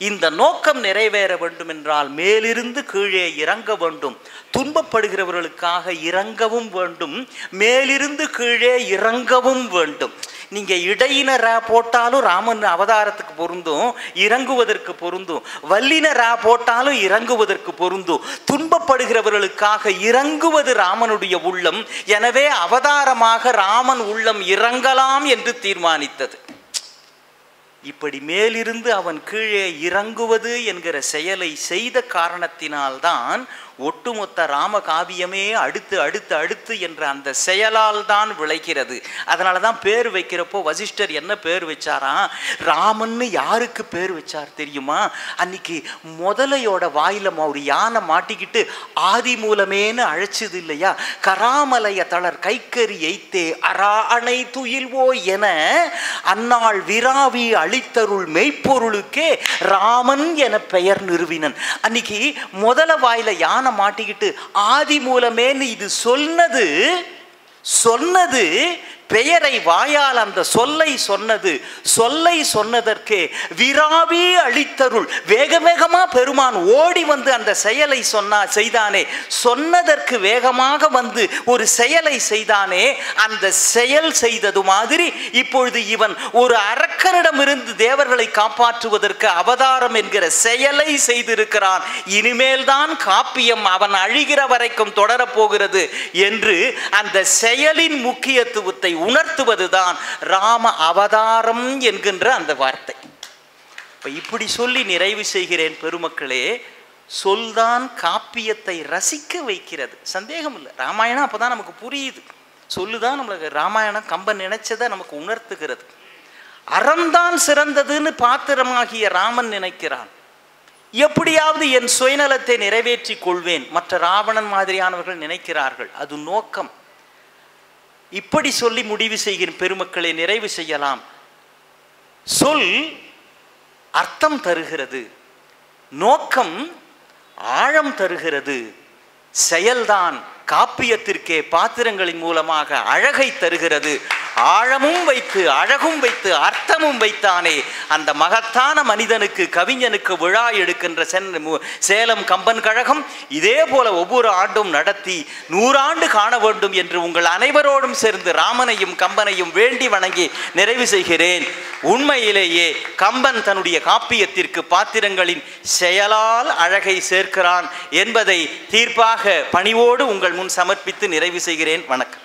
இந்த நோக்கம் நிறைவேற வேண்டும் என்றால் மேலிருந்து கீழே இறங்க வேண்டும். துன்பப்படுகிறவர்களுக்காக இறங்கவும் வேண்டும், மேலிருந்து கீழே இறங்கவும் வேண்டும். நீங்கள் இடையினரா போட்டாலும் ராமன் அவதாரத்துக்கு பொருந்தும், இறங்குவதற்கு பொருந்தும். வல்லினரா போட்டாலும் இறங்குவதற்கு பொருந்தும். துன்பப்படுகிறவர்களுக்காக இறங்குவது ராமனுடைய உள்ளம். எனவே அவதாரமாக ராமன் உள்ளம் இறங்கலாம் என்று தீர்மானித்தது. இப்படி மேலிருந்து அவன் கீழே இறங்குவது என்கிற செயலை செய்த காரணத்தினால்தான் ஒட்டுமொத்த ராம காவியமே அடுத்து அடுத்து அடுத்து என்ற அந்த செயலால் தான் விளைகிறது. அதனால தான் பேர் வைக்கிறப்போ வசிஷ்டர் என்ன பேர் வச்சாராம்? ராமன்னு யாருக்கு பேர் வச்சார் தெரியுமா? அன்னைக்கு முதலையோட வாயில ஒரு யானை மாட்டிக்கிட்டு ஆதி மூலமேன்னு அழைச்சது இல்லையா? கராமலைய தளர் கைக்கறி எய்த்தே அரா அணை துயில்வோ என அந்நாள் விராவி அளித்தருள் மெய்ப்பொருளுக்கே ராமன் என பெயர் நிறுவினன். அன்னைக்கு முதல வாயில யானை மாட்டிக்கிட்டு ஆதி மூலமேன்னு இது சொன்னது பெயரை வாயால் அந்த சொல்லை சொன்னதற்கு விராவி அளித்தருள். வேக வேகமா பெருமான் ஓடி வந்து அந்த செயலை செய்தானே, சொன்னதற்கு வேகமாக வந்து ஒரு செயலை செய்தானே, அந்த செயல் செய்தது மாதிரி இப்பொழுது இவன் ஒரு அரக்கனிடமிருந்து தேவர்களை காப்பாற்றுவதற்கு அவதாரம் என்கிற செயலை செய்திருக்கிறான். இனிமேல் தான் காப்பியம் அவன் அழிகிற வரைக்கும் தொடரப்போகிறது என்று அந்த செயலின் முக்கியத்துவத்தை உணர்த்துவதுதான் ராம அவதாரம் என்கின்ற அந்த வார்த்தை. இப்படி சொல்லி நிறைவு செய்கிறேன் பெருமக்களே. சொல்தான் காப்பியத்தை ரசிக்க வைக்கிறது, சந்தேகம் இல்லை. ராமாயணம் அப்பதான் நமக்கு புரியுது. சொல்லுதான் நம்மளுக்கு ராமாயணம் கம்பன் நினைச்சதை நமக்கு உணர்த்துகிறது. அறம்தான் சிறந்ததுன்னு பாத்திரமாகிய ராமன் நினைக்கிறான். எப்படியாவது என் சுயநலத்தை நிறைவேற்றி கொள்வேன். மற்ற ராவணன் மாதிரியானவர்கள் நினைக்கிறார்கள், அது நோக்கம். இப்படி சொல்லி முடிவு செய்கிற பெருமக்களை நிறைவு செய்யலாம். சொல் அர்த்தம் தருகிறது, நோக்கம் ஆழம் தருகிறது. செயல்தான் காப்பியத்திற்கே பாத்திரங்களின் மூலமாக அழகை தருகிறது. ஆழமும் வைத்து அழகும் வைத்து அர்த்தமும் வைத்தானே அந்த மகத்தான மனிதனுக்கு, கவிஞனுக்கு விழா எடுக்கின்ற சேலம் கம்பன் கழகம் இதே போல ஒவ்வொரு ஆண்டும் நடத்தி 100 ஆண்டு காண வேண்டும் என்று உங்கள் அனைவரோடும் சேர்ந்து ராமனையும் கம்பனையும் வேண்டி வணங்கி நிறைவு செய்கிறேன். உண்மையிலேயே கம்பன் தன்னுடைய காப்பியத்திற்கு பாத்திரங்களின் செயலால் அழகை சேர்க்கிறான் என்பதை தீர்ப்பாக பணிவோடு உங்கள் முன் சமர்ப்பித்து நிறைவு செய்கிறேன். வணக்கம்.